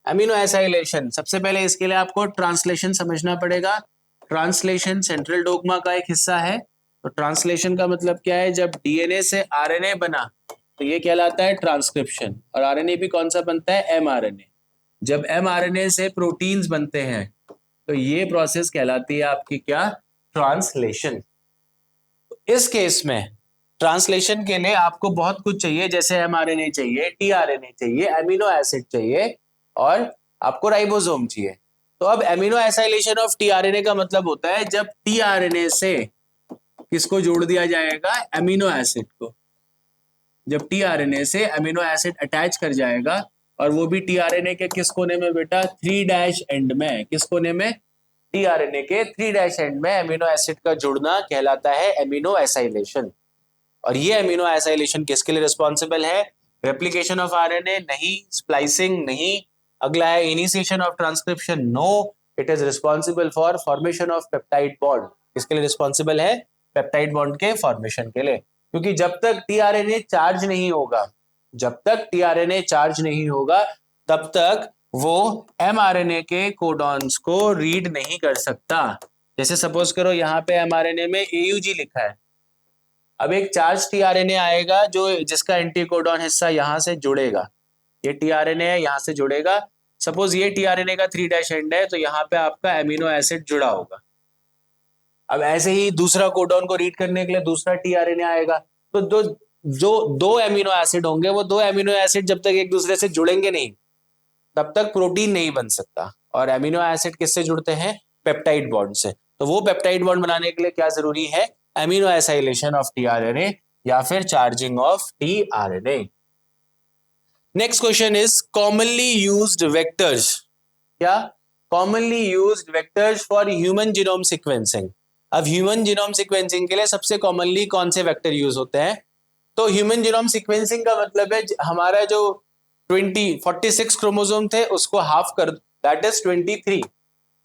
एमिनो एसाइलेशन, सबसे पहले इसके लिए आपको ट्रांसलेशन समझना पड़ेगा। ट्रांसलेशन सेंट्रल डोग्मा का एक हिस्सा है। तो ट्रांसलेशन का मतलब क्या है, जब डीएनए से आरएनए बना तो ये कहलाता है ट्रांसक्रिप्शन, और आरएनए भी कौन सा बनता है, एमआरएनए। जब एमआरएनए से प्रोटीन्स बनते हैं तो ये प्रोसेस कहलाती है आपकी क्या, ट्रांसलेशन। तो इस केस में ट्रांसलेशन के लिए आपको बहुत कुछ चाहिए, जैसे एमआरएनए चाहिए, टीआरएनए चाहिए, एमिनो एसिड चाहिए, और आपको राइबोसोम चाहिए। तो अब एमिनो एसाइलेशन ऑफ टीआरएनए का मतलब होता है जब टीआरएनए से किसको जोड़ दिया जाएगा, एमिनो एसिड को। जब टीआरएनए से एमिनो एसिड अटैच कर जाएगा, और वो भी टीआरएनए के किस कोने में बेटा, 3' एंड में। किस कोने में, टीआरएनए के 3' एंड में एमिनो एसिड का जुड़ना कहलाता है एमिनो एसाइलेशन। और ये एमिनो एसाइलेशन किसके लिए रिस्पॉन्सिबल है, रेप्लिकेशन ऑफ आरएनए नहीं, स्प्लाइसिंग नहीं, अगला है initiation of transcription, no, it is responsible for formation of peptide bond. किसके लिए रिस्पॉन्सिबल है, पेप्टाइड बॉन्ड के फॉर्मेशन के लिए। क्योंकि जब तक टीआरएनए चार्ज नहीं होगा, जब तक टीआरएनए चार्ज नहीं होगा, तब तक वो एमआरएनए के कोडॉन्स को रीड नहीं कर सकता। जैसे सपोज करो यहाँ पे एमआरएनए में एयूजी लिखा है, अब एक चार्ज टीआरएनए आएगा जो जिसका एंटीकोडॉन हिस्सा यहाँ से जुड़ेगा, ये टीआरएनए है, यहाँ से जुड़ेगा। सपोज ये टीआरएनए का 3' एंड है, तो यहाँ पे आपका एमिनो एसिड जुड़ा होगा। अब ऐसे ही दूसरा कोडॉन को रीड करने के लिए दूसरा टीआरएनए आएगा, तो जो दो एमिनो एसिड होंगे, वो दो एमिनो एसिड जब तक एक दूसरे से जुड़ेंगे नहीं, तब तक प्रोटीन नहीं बन सकता। और एमिनो एसिड किससे जुड़ते हैं, पेप्टाइड बॉन्ड से। तो वो पेप्टाइड बॉन्ड बनाने के लिए क्या जरूरी है, एमिनो एसाइलेशन ऑफ टीआरएनए या फिर charging of tRNA. Next question is commonly used vectors. क्या, commonly used vectors for human genome sequencing. अब ह्यूमन जीनोम सीक्वेंसिंग के लिए सबसे कॉमनली कौन से वेक्टर यूज होते हैं। तो ह्यूमन जीनोम सीक्वेंसिंग का मतलब है हमारा जो 46 क्रोमोसोम थे उसको हाफ कर, that is 23,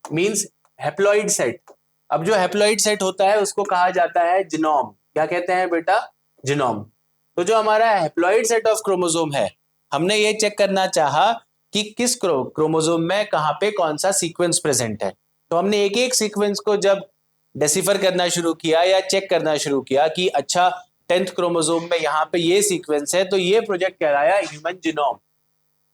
means haploid set. अब जो हैप्लॉइड सेट होता है उसको कहा जाता है जीनोम। क्या कहते हैं बेटा, जीनोम। तो जो हमारा हैप्लॉइड सेट ऑफ क्रोमोसोम है, हमने ये चेक करना चाहा कि किस क्रोमोसोम में कहां पे कौन सा सीक्वेंस प्रेजेंट है। तो हमने एक एक सीक्वेंस को जब डेसिफर करना शुरू किया या चेक करना शुरू किया कि अच्छा 10th क्रोमोसोम में यहाँ पे ये सीक्वेंस है, तो ये प्रोजेक्ट कहलाया ह्यूमन जीनोम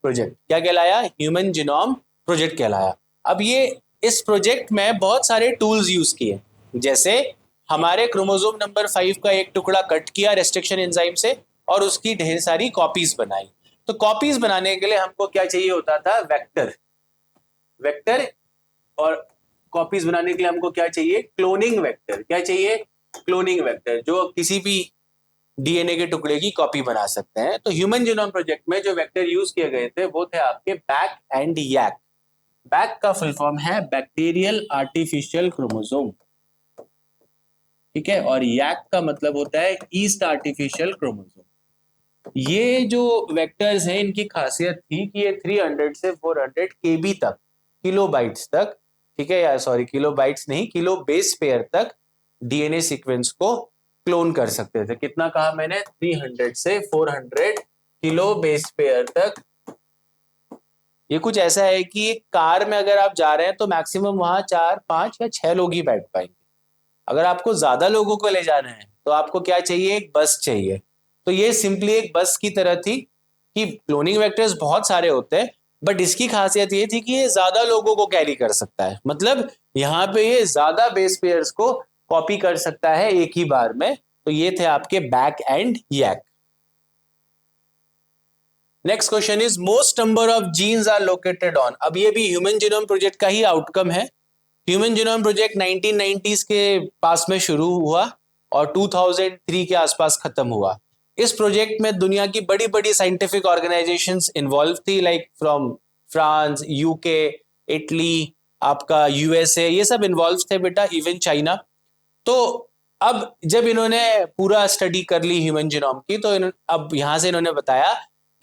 प्रोजेक्ट। क्या कहलाया, ह्यूमन जीनोम प्रोजेक्ट कहलाया। अब ये इस प्रोजेक्ट में बहुत सारे टूल्स यूज किए, जैसे हमारे क्रोमोसोम नंबर 5 का एक टुकड़ा कट किया रेस्ट्रिक्शन एंजाइम से और उसकी ढेर सारी कॉपीज बनाई। तो कॉपीज बनाने के लिए हमको क्या चाहिए होता था, वेक्टर। वेक्टर, और कॉपीज बनाने के लिए हमको क्या चाहिए, क्लोनिंग वेक्टर। क्या चाहिए, क्लोनिंग वेक्टर, जो किसी भी डीएनए के टुकड़े की कॉपी बना सकते हैं। तो ह्यूमन जीनोम प्रोजेक्ट में जो वेक्टर यूज किए गए थे वो थे आपके बैक एंड यैक। बैक का फुल फॉर्म है बैक्टीरियल आर्टिफिशियल क्रोमोसोम, ठीक है, और यैक का मतलब होता है ईस्ट आर्टिफिशियल क्रोमोसोम। ये जो वेक्टर्स हैं इनकी खासियत थी कि ये 300 से 400 केबी तक, किलोबाइट्स तक, ठीक है, या सॉरी किलोबाइट्स नहीं, किलो बेस पेयर तक डीएनए सीक्वेंस को क्लोन कर सकते थे। कितना कहा मैंने, 300 से 400 किलो बेस पेयर तक। ये कुछ ऐसा है कि कार में अगर आप जा रहे हैं तो मैक्सिमम वहां 4, 5 या 6 लोग ही बैठ पाएंगे। अगर आपको ज्यादा लोगों को ले जाना है तो आपको क्या चाहिए, एक बस चाहिए। तो ये सिंपली एक बस की तरह थी कि क्लोनिंग वेक्टर्स बहुत सारे होते हैं, बट इसकी खासियत ये थी कि ये ज्यादा लोगों को कैरी कर सकता है। मतलब यहाँ पे ये ज्यादा बेस पेयर्स को कॉपी कर सकता है एक ही बार में। तो ये थे आपके BAC and YAC. Next question is most number of genes are located on. अब ये भी ह्यूमन जीनोम प्रोजेक्ट का ही आउटकम है। ह्यूमन जीनोम प्रोजेक्ट 1990s के पास में शुरू हुआ और 2003 के आसपास खत्म हुआ। इस प्रोजेक्ट में दुनिया की बड़ी बड़ी साइंटिफिक ऑर्गेनाइजेशंस इन्वॉल्व थी, like from France, UK, Italy, आपका यूएसए, ये सब इन्वॉल्व थे बेटा, इवन चाइना। तो अब जब इन्होंने पूरा स्टडी कर ली ह्यूमन जीनोम की, तो अब यहां से इन्होंने बताया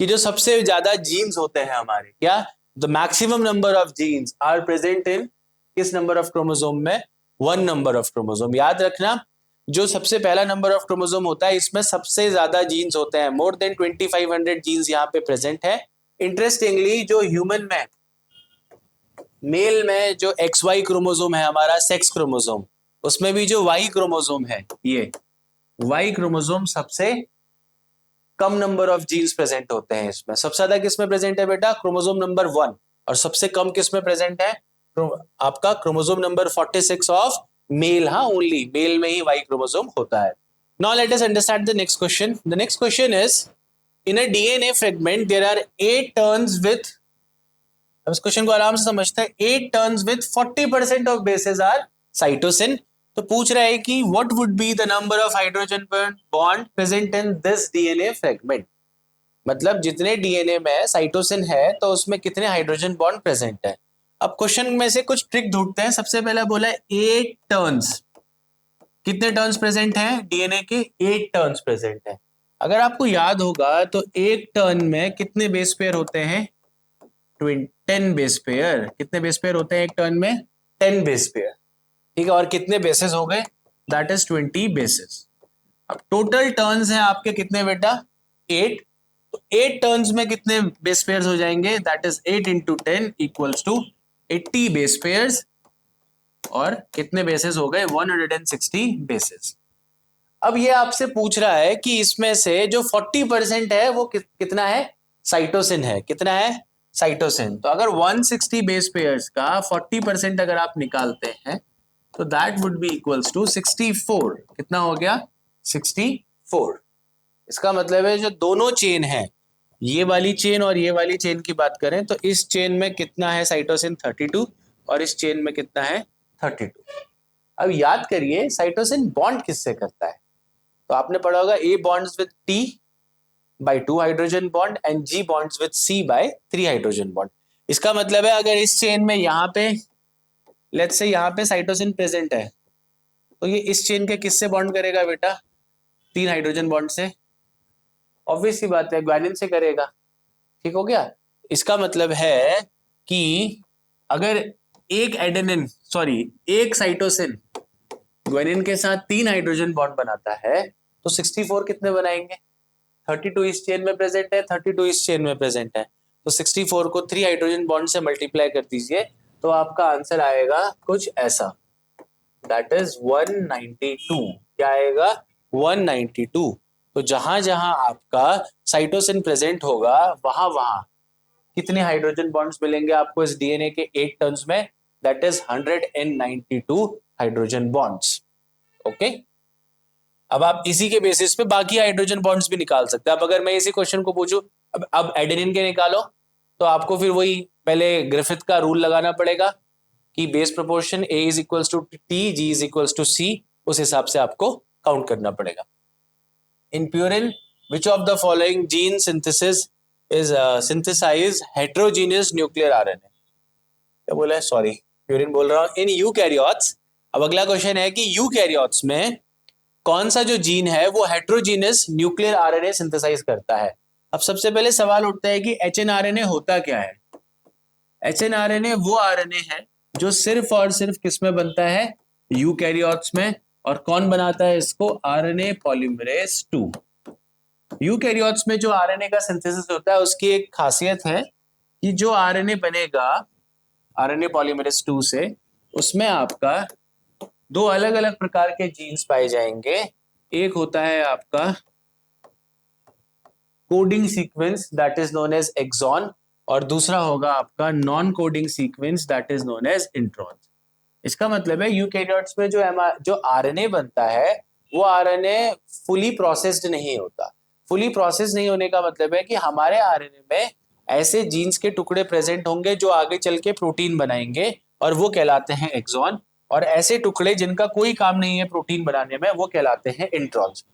कि जो सबसे ज्यादा जीन्स होते हैं हमारे, क्या the maximum number of genes are present in किस नंबर ऑफ क्रोमोसोम में? 1 नंबर ऑफ क्रोमोसोम। याद रखना, जो सबसे पहला नंबर ऑफ क्रोमोसोम होता है इसमें सबसे ज्यादा जीन्स होते हैं। मोर देन 2500 जीन्स यहाँ पे प्रेजेंट है। इंटरेस्टिंगली जो ह्यूमन में, मेल में जो XY क्रोमोसोम है हमारा, सेक्स क्रोमोसोम, उसमें भी जो Y क्रोमोसोम है, ये Y क्रोमोसोम सबसे कम नंबर ऑफ जीन्स प्रेजेंट होते हैं इसमें। सबसे ज्यादा किस में प्रेजेंट है बेटा? Chromosome number 1। और सबसे कम किस में प्रेजेंट है? आपका क्रोमोसोम नंबर 46 ऑफ मेल। हाँ, ओनली मेल में ही Y क्रोमोसोम होता है। Now let us understand the next question. The next question is, in a DNA fragment there are 8 turns with, अब इस क्वेश्चन को आराम से समझते हैं, 8 turns with 40% of bases are cytosine. तो पूछ रहा है कि what would be the number of hydrogen bond present in this DNA fragment. मतलब जितने डीएनए में साइटोसिन है तो उसमें कितने हाइड्रोजन बॉन्ड प्रेजेंट है। अब क्वेश्चन में से कुछ ट्रिक ढूंढते हैं। सबसे पहला बोला है 8 टर्न्स। कितने टर्न्स प्रेजेंट हैं डीएनए के? 8 टर्न्स प्रेजेंट है। अगर आपको याद होगा तो एक टर्न में कितने बेस पेयर होते हैं? 10 बेस पेयर। कितने बेस पेयर होते हैं एक टर्न में? 10 बेस पेयर। ठीक है, और कितने बेसेस हो गए? That is 20 bases. अब टोटल टर्न्स हैं आपके कितने बेटा? 8। तो 8 टर्न्स में कितने बेस पेयर्स हो जाएंगे? That is 8 into 10 equals to 80 base pairs. और कितने बेसेस हो गए? 160 बेसेस। अब ये आपसे पूछ रहा है कि इसमें से जो 40% है वो कितना है? साइटोसिन है। कितना है? साइटोसिन। तो अगर 160 बेस पेयर्स का 40% अगर आप निकालते हैं तो that would be equals to 64। कितना हो गया? 64। इसका मतलब है जो दोनों चेन है, ये वाली चेन और ये वाली चेन की बात करें तो इस चेन में कितना है साइटोसिन? 32। और इस चेन में कितना है? 32। अब याद करिए साइटोसिन बॉन्ड किससे करता है? तो आपने पढ़ा होगा A bonds with T by 2 hydrogen bond and G bonds with C by 3 hydrogen bond. इसका मतलब है अगर इस चेन में यहाँ पे, लेट्स से यहाँ पे साइटोसिन प्रेजेंट है, तो ये इस चेन के किससे बॉन्ड करेगा बेटा? 3 हाइड्रोजन बॉन्ड से। ऑब्वियस सी बात है, ग्वानिन से करेगा। ठीक हो गया? इसका मतलब है कि अगर एक साइटोसिन ग्वानिन के साथ 3 हाइड्रोजन बॉन्ड बनाता है तो 64 कितने बनाएंगे? 32 इस चेन में प्रेजेंट है, 32 इस चेन में प्रेजेंट है, तो 64 को 3 हाइड्रोजन बॉन्ड से मल्टीप्लाई कर दीजिए तो आपका आंसर आएगा कुछ ऐसा, दैट इज 192। क्या आएगा? 192। तो जहां जहां आपका साइटोसिन प्रेजेंट होगा वहां वहां कितने हाइड्रोजन बॉन्ड्स मिलेंगे आपको इस डीएनए के 8 टर्न्स में? That is 192 hydrogen bonds. Okay, अब आप इसी के बेसिस पे बाकी हाइड्रोजन बॉन्ड्स भी निकाल सकते हैं। अब अगर मैं इसी क्वेश्चन को पूछूं अब एडेनिन के निकालो, तो आपको फिर वही पहले ग्रिफिथ का रूल लगाना पड़ेगा कि base proportion A is equals to T, G is equals to C, उस हिसाब से आपको काउंट करना पड़ेगा। In purine which of the following gene synthesis is synthesize heterogeneous nuclear RNA? क्या बोला है? सॉरी, प्यूरिन बोल रहा हूं। In eukaryotes. अब अगला क्वेश्चन है कि यूकैरियोट्स में कौन सा जो जीन है वो हेट्रोजीनियस न्यूक्लियर आरएनए सिंथेसाइज करता है? अब सबसे पहले सवाल उठता है कि एचएनआरएनए होता क्या है? एचएनआरएनए वो आरएनए है जो सिर्फ और सिर्फ किस में बनता है? यूकैरियोट्स में। और कौन बनाता है इसको? RNA polymerase 2। यूकैरियोट्स में जो आरएनए का सिंथेसिस होता है उसकी एक खासियत है कि जो आरएनए बनेगा आरएनए पॉलीमरेज 2 से, उसमें आपका 2 अलग अलग प्रकार के जीन्स पाए जाएंगे। एक होता है आपका coding sequence that is known as exon, और दूसरा होगा आपका non coding sequence that is known as intron. इसका मतलब है यूकैरियोट्स में जो आरएनए बनता है वो आरएनए फुली प्रोसेस्ड नहीं होता। फुली प्रोसेस नहीं होने का मतलब है कि हमारे आरएनए में ऐसे जीन्स के टुकड़े प्रेजेंट होंगे जो आगे चल के प्रोटीन बनाएंगे और वो कहलाते हैं एक्सॉन, और ऐसे टुकड़े जिनका कोई काम नहीं है प्रोटीन बनाने में वो कहलाते हैं इंट्रॉन्स।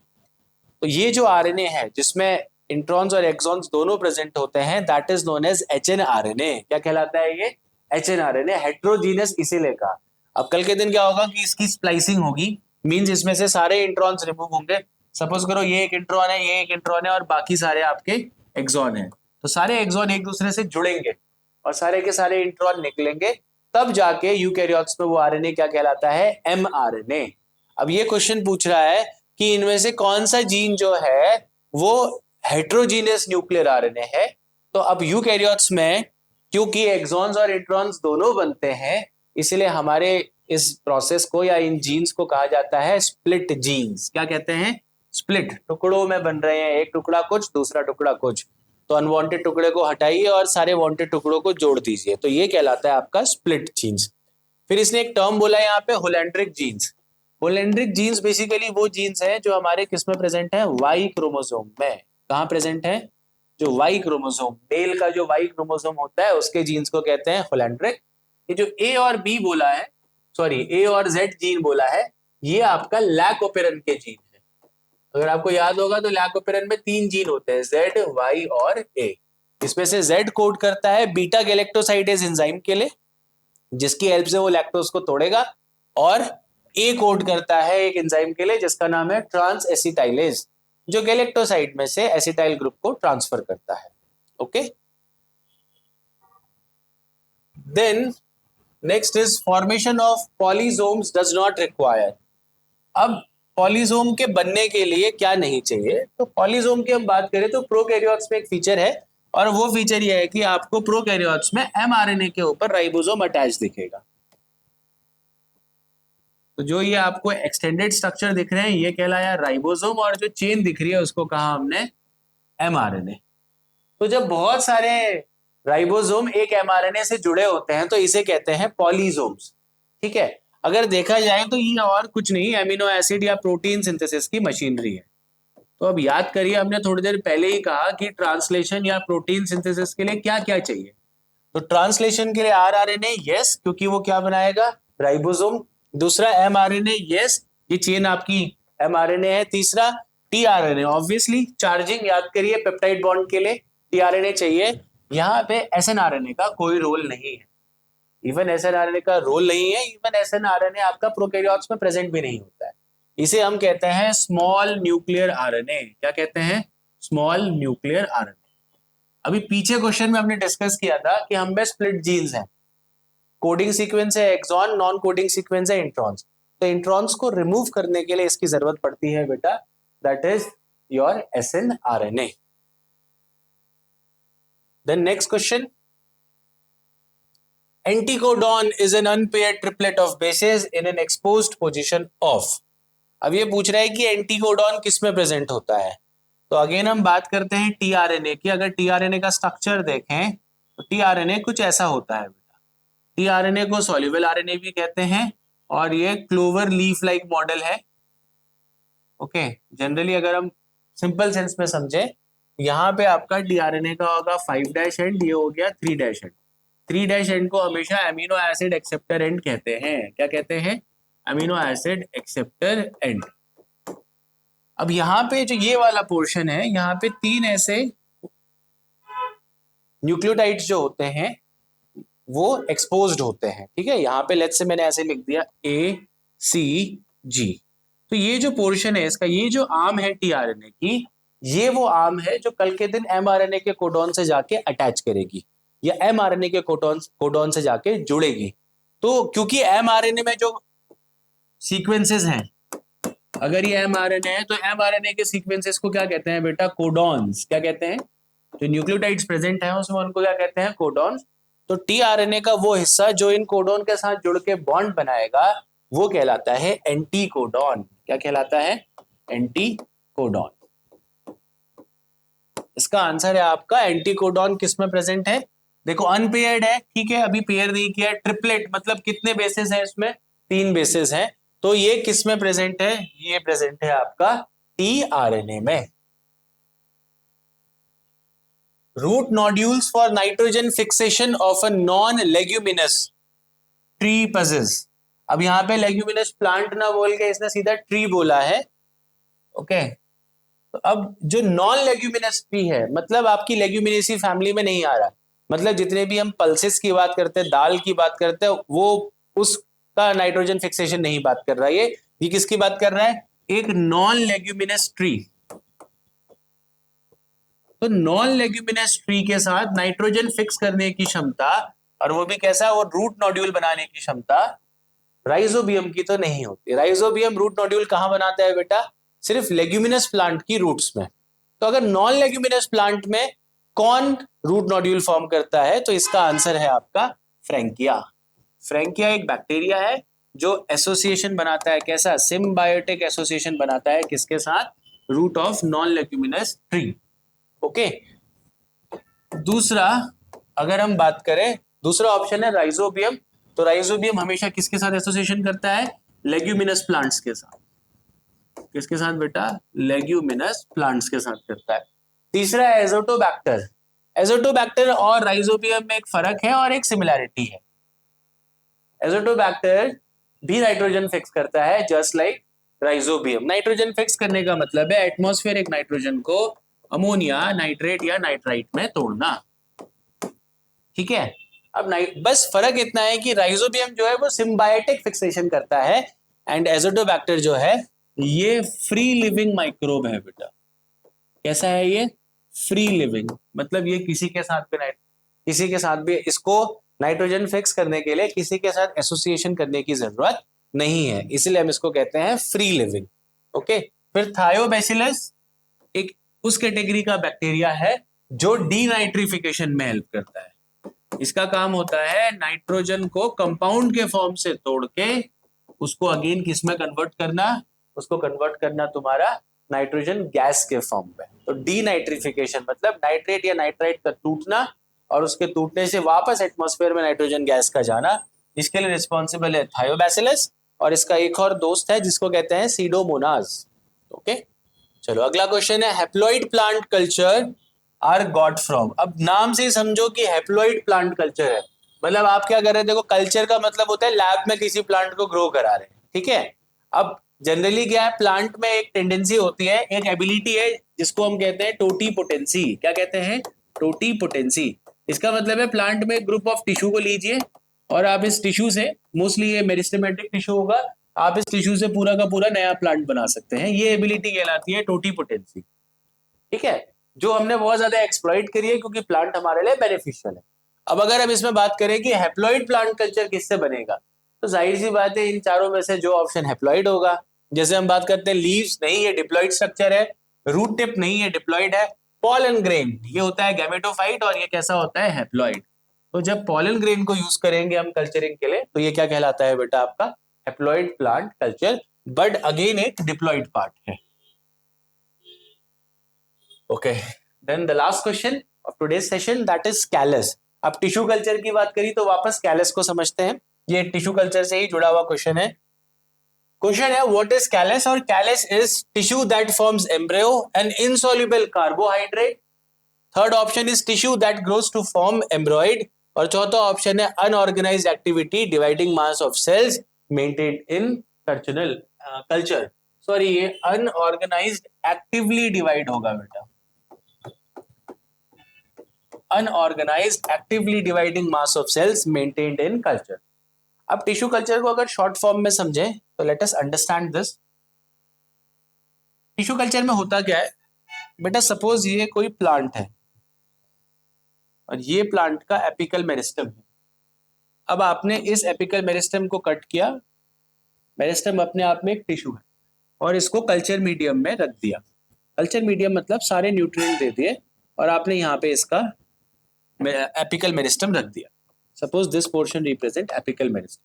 तो ये जो आरएनए है जिसमें इंट्रॉन्स और एक्सॉन्स दोनों प्रेजेंट होते हैं that is known as hnRNA. क्या कहलाता है ये? एचएनआरएनए, हेट्रोजीनस इसीलिए कहा। अब कल के दिन क्या होगा कि इसकी स्प्लाइसिंग होगी, मींस इसमें से सारे इंट्रॉन्स रिमूव होंगे। सपोज करो ये एक इंट्रॉन है, ये एक इंट्रॉन है और बाकी सारे आपके एक्सॉन है, तो सारे एक्सॉन एक दूसरे से जुड़ेंगे और सारे के सारे इंट्रॉन निकलेंगे, तब जाके यूकैरियोट्स में वो आरएनए क्या कहलाता है? एमआरएनए। अब ये क्वेश्चन पूछ रहा है कि इनमें से कौन सा जीन जो है वो हेट्रोजीनियस न्यूक्लियर आरएनए है। तो अब यूकैरियोट्स में क्योंकि एक्सॉन्स और इंट्रॉन्स दोनों बनते हैं, इसलिए हमारे इस प्रोसेस को या इन जीन्स को कहा जाता है स्प्लिट जीन्स। क्या कहते हैं? स्प्लिट, टुकड़ों में बन रहे हैं, एक टुकड़ा कुछ दूसरा टुकड़ा कुछ, तो अनवांटेड टुकड़े को हटाइए और सारे वांटेड टुकड़ों को जोड़ दीजिए, तो ये कहलाता है आपका स्प्लिट जीन्स। फिर इसने एक टर्म बोला यहाँ पे होलैंड्रिक जीन्स। होलैंड्रिक जीन्स बेसिकली वो जीन्स है जो हमारे किस में प्रेजेंट है? वाई क्रोमोसोम में। कहाँ प्रेजेंट है? जो वाई क्रोमोसोम, मेल का जो वाई क्रोमोसोम होता है उसके जीन्स को कहते हैं होलैंड्रिक। ये जो ए और बी बोला है, सॉरी ए और जेड जीन बोला है, ये आपका लैकोपेरन के जीन है। अगर आपको याद होगा तो लैकोपेरन में 3 जीन होते हैं, जेड, वाई और ए। इसमें से जेड कोड करता है बीटा गैलेक्टोसाइडेज एंजाइम के लिए, जिसकी हेल्प से वो लैक्टोज को तोड़ेगा, और ए कोड करता है एक एंजाइम के लिए जिसका नाम है ट्रांस एसिटाइलेज, जो गैलेक्टोसाइड में से एसिटाइल ग्रुप को ट्रांसफर करता है। Okay, then next is formation of polysomes does not require. अब पॉलीसोम के बनने के लिए क्या नहीं चाहिए? तो पॉलीसोम की हम बात करें तो प्रोकैरियोट्स में एक फीचर है, और वो फीचर ये है कि आपको प्रोकैरियोट्स में एमआरएनए के ऊपर राइबोसोम अटैच दिखेगा। तो जो ये आपको एक्सटेंडेड स्ट्रक्चर दिख रहे हैं ये कहलाया राइबोसोम, और जो चेन दिख रही है उसको कहा हमने एमआरएनए। तो जब बहुत सारे राइबोसोम एक एमआरएनए से जुड़े होते हैं तो इसे कहते हैं पॉलीसोम्स। ठीक है, अगर देखा जाए तो ये और कुछ नहीं एमिनो एसिड या प्रोटीन सिंथेसिस की मशीनरी है। तो अब याद करिए, हमने थोड़ी देर पहले ही कहा कि ट्रांसलेशन या प्रोटीन सिंथेसिस के लिए क्या क्या चाहिए। तो ट्रांसलेशन के लिए आरआरएनए, यस, क्योंकि वो क्या बनाएगा? राइबोसोम। दूसरा एमआरएनए, यस, ये चेन आपकी एमआरएनए है। तीसरा टीआरएनए, ऑब्वियसली चार्जिंग, याद करिए पेप्टाइड बॉन्ड के लिए टीआरएनए चाहिए। यहाँ पे एसएनआरएनए का कोई रोल नहीं है, इवन एसएनआरएनए का रोल नहीं है, इवन एसएनआरएनए आपका प्रोकैरियोट्स में प्रेजेंट भी नहीं होता है। इसे हम कहते हैं स्मॉल न्यूक्लियर आरएनए। क्या कहते हैं? Small nuclear RNA. अभी पीछे क्वेश्चन में हमने डिस्कस किया था कि हम में स्प्लिट जीन्स हैं, कोडिंग सीक्वेंस है एक्सॉन, नॉन कोडिंग सीक्वेंस है इंट्रॉन्स। तो इंट्रॉन्स को रिमूव करने के लिए इसकी जरूरत पड़ती है बेटा, that is your snRNA. Then next question, anticodon is an unpaired triplet of bases in an exposed position of. अब ये पूछ रहा है कि एंटीकोडॉन किस में प्रेजेंट होता है। तो अगेन हम बात करते हैं टीआरएनए की। अगर टीआरएनए का स्ट्रक्चर देखें तो टीआरएनए कुछ ऐसा होता है बेटा। टीआरएनए को सॉल्युबल आरएनए भी कहते हैं, और ये क्लोवर लीफ लाइक मॉडल है। ओके, जनरली अगर हम सिंपल सेंस में समझे, यहाँ पे आपका टीआरएनए का होगा 5' एंड, ये हो गया 3' एंड। 3' एंड को हमेशा अमीनो एसिड एक्सेप्टर एंड कहते हैं। क्या कहते हैं? Amino acid acceptor and. अब यहाँ पे जो ये वाला पोर्शन है, यहाँ पे 3 ऐसे न्यूक्लियोटाइड्स जो होते हैं वो एक्सपोज्ड होते हैं। ठीक है, यहाँ पे लेट्स से मैंने ऐसे लिख दिया ACG। तो ये जो पोर्शन है इसका, ये जो आर्म है टीआरएनए की, ये वो आर्म है जो कल के दिन एमआरएनए के कोडॉन से जाके अटैच करेगी या एमआरएनए के कोडॉन से जाके जुड़ेगी। तो क्योंकि एमआरएनए में जो सीक्वेंसेस हैं, अगर ये एमआरएनए है तो एमआरएनए के सीक्वेंसेस को क्या कहते हैं बेटा? कोडॉन्स। क्या कहते हैं? जो न्यूक्लियोटाइड्स प्रेजेंट हैं उसमें उनको क्या कहते हैं? कोडॉन्स। तो टीआरएनए का वो हिस्सा जो इन कोडॉन के साथ जुड़ के बॉन्ड बनाएगा वो कहलाता है एंटीकोडॉन। क्या कहलाता है? एंटीकोडॉन। इसका आंसर है आपका एंटीकोडॉन किस में प्रेजेंट है? देखो अनपेयर्ड है, ठीक है, अभी पेयर नहीं किया। ट्रिपलेट मतलब कितने बेसेस हैं इसमें? 3 बेसेस हैं। तो ये किस में प्रेजेंट है? ये प्रेजेंट है आपका टीआरएनए में। Root nodules for nitrogen fixation of a non leguminous tree possess. अब यहाँ पे लेग्यूमिनस प्लांट ना बोल के इसने सीधा ट्री बोला है। ओके, तो अब जो नॉन लेग्यूमिनस ट्री है मतलब आपकी लेग्यूमिनेसी फैमिली में नहीं आ रहा, मतलब जितने भी हम पल्सेस की बात करते हैं, दाल की बात करते हैं, वो उसका नाइट्रोजन फिक्सेशन नहीं बात कर रहा है। ये किसकी बात कर रहा है? एक नॉन लेग्यूमिनस ट्री। तो नॉन लेग्यूमिनस ट्री के साथ नाइट्रोजन फिक्स करने की क्षमता, और वो भी कैसा, वो रूट नोड्यूल बनाने की क्षमता राइजोबियम की तो नहीं होती। राइजोबियम रूट नोड्यूल कहां बनाता है बेटा? सिर्फ लेग्यूमिनस प्लांट की रूट्स में। तो अगर नॉन लेग्यूमिनस प्लांट में कौन रूट नोड्यूल फॉर्म करता है, तो इसका आंसर है आपका फ्रैंकिया। फ्रैंकिया एक बैक्टीरिया है जो एसोसिएशन बनाता है, कैसा? सिम्बायोटिक एसोसिएशन बनाता है किसके साथ? Root of non leguminous tree. Okay, दूसरा अगर हम बात करें, दूसरा ऑप्शन है राइजोबियम। तो राइजोबियम हमेशा किसके साथ एसोसिएशन करता है? लेग्यूमिनस प्लांट्स के साथ। किसके साथ बेटा? लेग्यूमिनस प्लांट्स के साथ करता है। तीसरा है एजोटोबैक्टर। एजोटोबैक्टर और राइजोबियम में एक फर्क है और एक सिमिलैरिटी है। एजोटोबैक्टर भी नाइट्रोजन फिक्स करता है just like rhizobium. Nitrogen fix करने का मतलब है एटमॉस्फेरिक नाइट्रोजन को अमोनिया, नाइट्रेट या नाइट्राइट में तोड़ना। ठीक है, अब बस फर्क इतना है कि राइजोबियम जो है वो सिम्बायोटिक फिक्सेशन करता है एंड एजोटोबैक्टर जो है ये फ्री लिविंग माइक्रोब है बेटा। कैसा है ये? फ्री लिविंग, मतलब ये किसी के साथ भी इसको नाइट्रोजन फिक्स करने के लिए किसी के साथ एसोसिएशन करने की जरूरत नहीं है, इसलिए हम इसको कहते हैं फ्री लिविंग। ओके, फिर थायोबैसिलस एक उस कैटेगरी का बैक्टीरिया है जो डीनाइट्रिफिकेशन में हेल्प करता है। इसका काम होता है नाइट्रोजन को कंपाउंड के फॉर्म से तोड़ के उसको अगेन किस में कन्वर्ट करना? उसको कन्वर्ट करना तुम्हारा नाइट्रोजन गैस के फॉर्म में। तो डीनाइट्रिफिकेशन मतलब नाइट्रेट या नाइट्राइट का टूटना और उसके टूटने से वापस एटमॉस्फेयर में नाइट्रोजन गैस का जाना, इसके लिए रिस्पॉन्सिबल है थायोबैसिलस। और इसका एक और दोस्त है जिसको कहते हैं सीडोमोनास। ओके, चलो अगला क्वेश्चन है haploid plant culture are got from. अब नाम से ही समझो कि हैप्लॉइड प्लांट कल्चर है, मतलब आप क्या कर रहे हैं? देखो, कल्चर का मतलब होता है लैब में किसी प्लांट को ग्रो करा रहे हैं। ठीक है, अब जनरली क्या है, प्लांट में एक टेंडेंसी होती है, एक एबिलिटी है जिसको हम कहते हैं टोटीपोटेंसी। क्या कहते हैं? टोटीपोटेंसी। इसका मतलब है प्लांट में ग्रुप ऑफ टिश्यू को लीजिए और आप इस टिश्यू से, मोस्टली ये मेरिस्टेमेटिक टिश्यू होगा, आप इस टिश्यू से पूरा का पूरा नया प्लांट बना सकते हैं। ये एबिलिटी कहलाती है टोटीपोटेंसी। ठीक है, जो हमने बहुत ज्यादा एक्सप्लॉइट करी है क्योंकि प्लांट हमारे लिए बेनिफिशियल है। अब अगर हम इसमें बात करें कि हैप्लॉइड प्लांट कल्चर किससे बनेगा, तो जाहिर सी बात है इन चारों में से जो ऑप्शन हैप्लॉइड होगा। जैसे हम बात करते हैं लीव्स, नहीं ये डिप्लॉइड स्ट्रक्चर है। रूट टिप, नहीं ये डिप्लॉइड है। पॉलन ग्रेन, ये होता है गैमेटोफाइट और ये कैसा होता है? हैप्लॉइड। तो जब पॉलन ग्रेन को यूज करेंगे हम कल्चरिंग के लिए, तो ये क्या कहलाता है बेटा? आपका haploid plant culture, but again एक डिप्लॉइड पार्ट है। Okay, then the last question of today's session, that is callus. अब टिश्यू कल्चर की बात करी तो वापस कैलस को समझते हैं। ये टिश्यू कल्चर से ही जुड़ा हुआ क्वेश्चन है। क्वेश्चन है व्हाट इज कैलस, और callus is tissue that forms embryo and insoluble carbohydrate. Third option is tissue that grows to form embryoid. और चौथा ऑप्शन है unorganised activity dividing mass of cells maintained in culture. Sorry, ये unorganised actively divide होगा बेटा। Unorganised actively dividing mass of cells maintained in culture. अब tissue culture को अगर short form में समझें तो let us understand this. Tissue culture में होता क्या है बेटा? सपोज ये कोई प्लांट है और ये प्लांट का एपिकल मेरिस्टम है। अब आपने इस एपिकल मेरिस्टम को कट किया, मेरिस्टम अपने आप में एक टिश्यू है, और इसको कल्चर मीडियम में रख दिया। कल्चर मीडियम मतलब सारे न्यूट्रिएंट दे दिए और आपने यहाँ पे इसका एपिकल मेरिस्टम रख दिया। Suppose this portion represent apical meristem.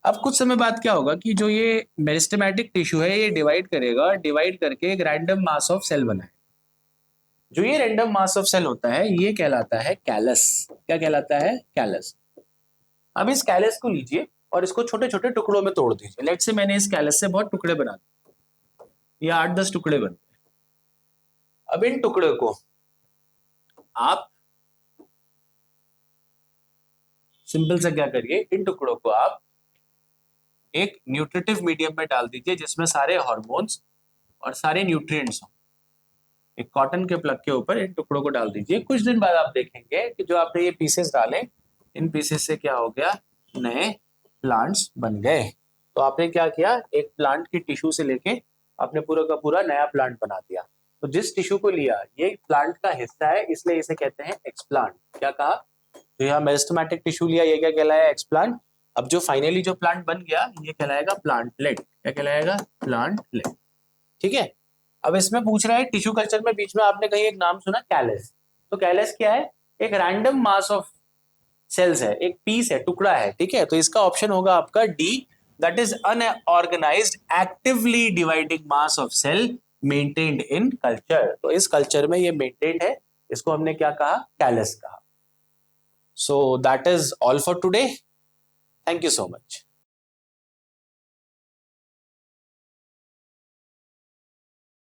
अब कुछ समय बाद क्या होगा कि जो ये मेरिस्टेमेटिक टिश्यू है ये डिवाइड करेगा, डिवाइड करके एक रैंडम मास ऑफ सेल बनाए। जो ये रैंडम मास ऑफ सेल होता है ये कहलाता है कैलस। क्या कहलाता है? कैलस। अब इस कैलस को लीजिए और इसको छोटे छोटे टुकड़ों में तोड़ दीजिए। लेट्स से मैंने इस कैलस से बहुत टुकड़े बना दिए, ये 8-10 टुकड़े बन गए। अब इन टुकड़े को आप सिंपल से क्या करिए, इन टुकड़ों को आप एक न्यूट्रिटिव मीडियम में डाल दीजिए जिसमें सारे हार्मोन्स और सारे न्यूट्रिएंट्स हों। एक कॉटन के प्लग के ऊपर इन टुकड़ों को डाल दीजिए। कुछ दिन बाद आप देखेंगे कि जो आपने ये पीसेस डाले, इन पीसेस से क्या हो गया, नए प्लांट्स बन गए। तो आपने क्या किया, एक प्लांट की टिश्यू से लेके आपने पूरा का पूरा नया प्लांट बना दिया। तो जिस टिश्यू को लिया ये प्लांट का हिस्सा है, इसलिए इसे कहते हैं एक्सप्लांट। क्या कहा, तो यहाँ मेरिस्टेमेटिक टिश्यू लिया, ये क्या कहलाया, एक्सप्लांट। अब जो फाइनली जो प्लांट बन गया ये कहलाएगा प्लांटलेट। क्या कहलाएगा, प्लांटलेट। ठीक है। अब इसमें पूछ रहा है टिश्यू कल्चर में, बीच में आपने कहीं एक नाम सुना, कैलस। तो कैलस क्या है, एक रैंडम मास ऑफ सेल्स है, एक पीस है, टुकड़ा है। ठीक है, तो इसका ऑप्शन होगा आपका D, that is unorganised actively dividing mass of cell maintained in culture. तो इस कल्चर में ये मेंटेन्ड है, इसको हमने क्या कहा, कैलस कहा। So that is all for today. Thank you so much.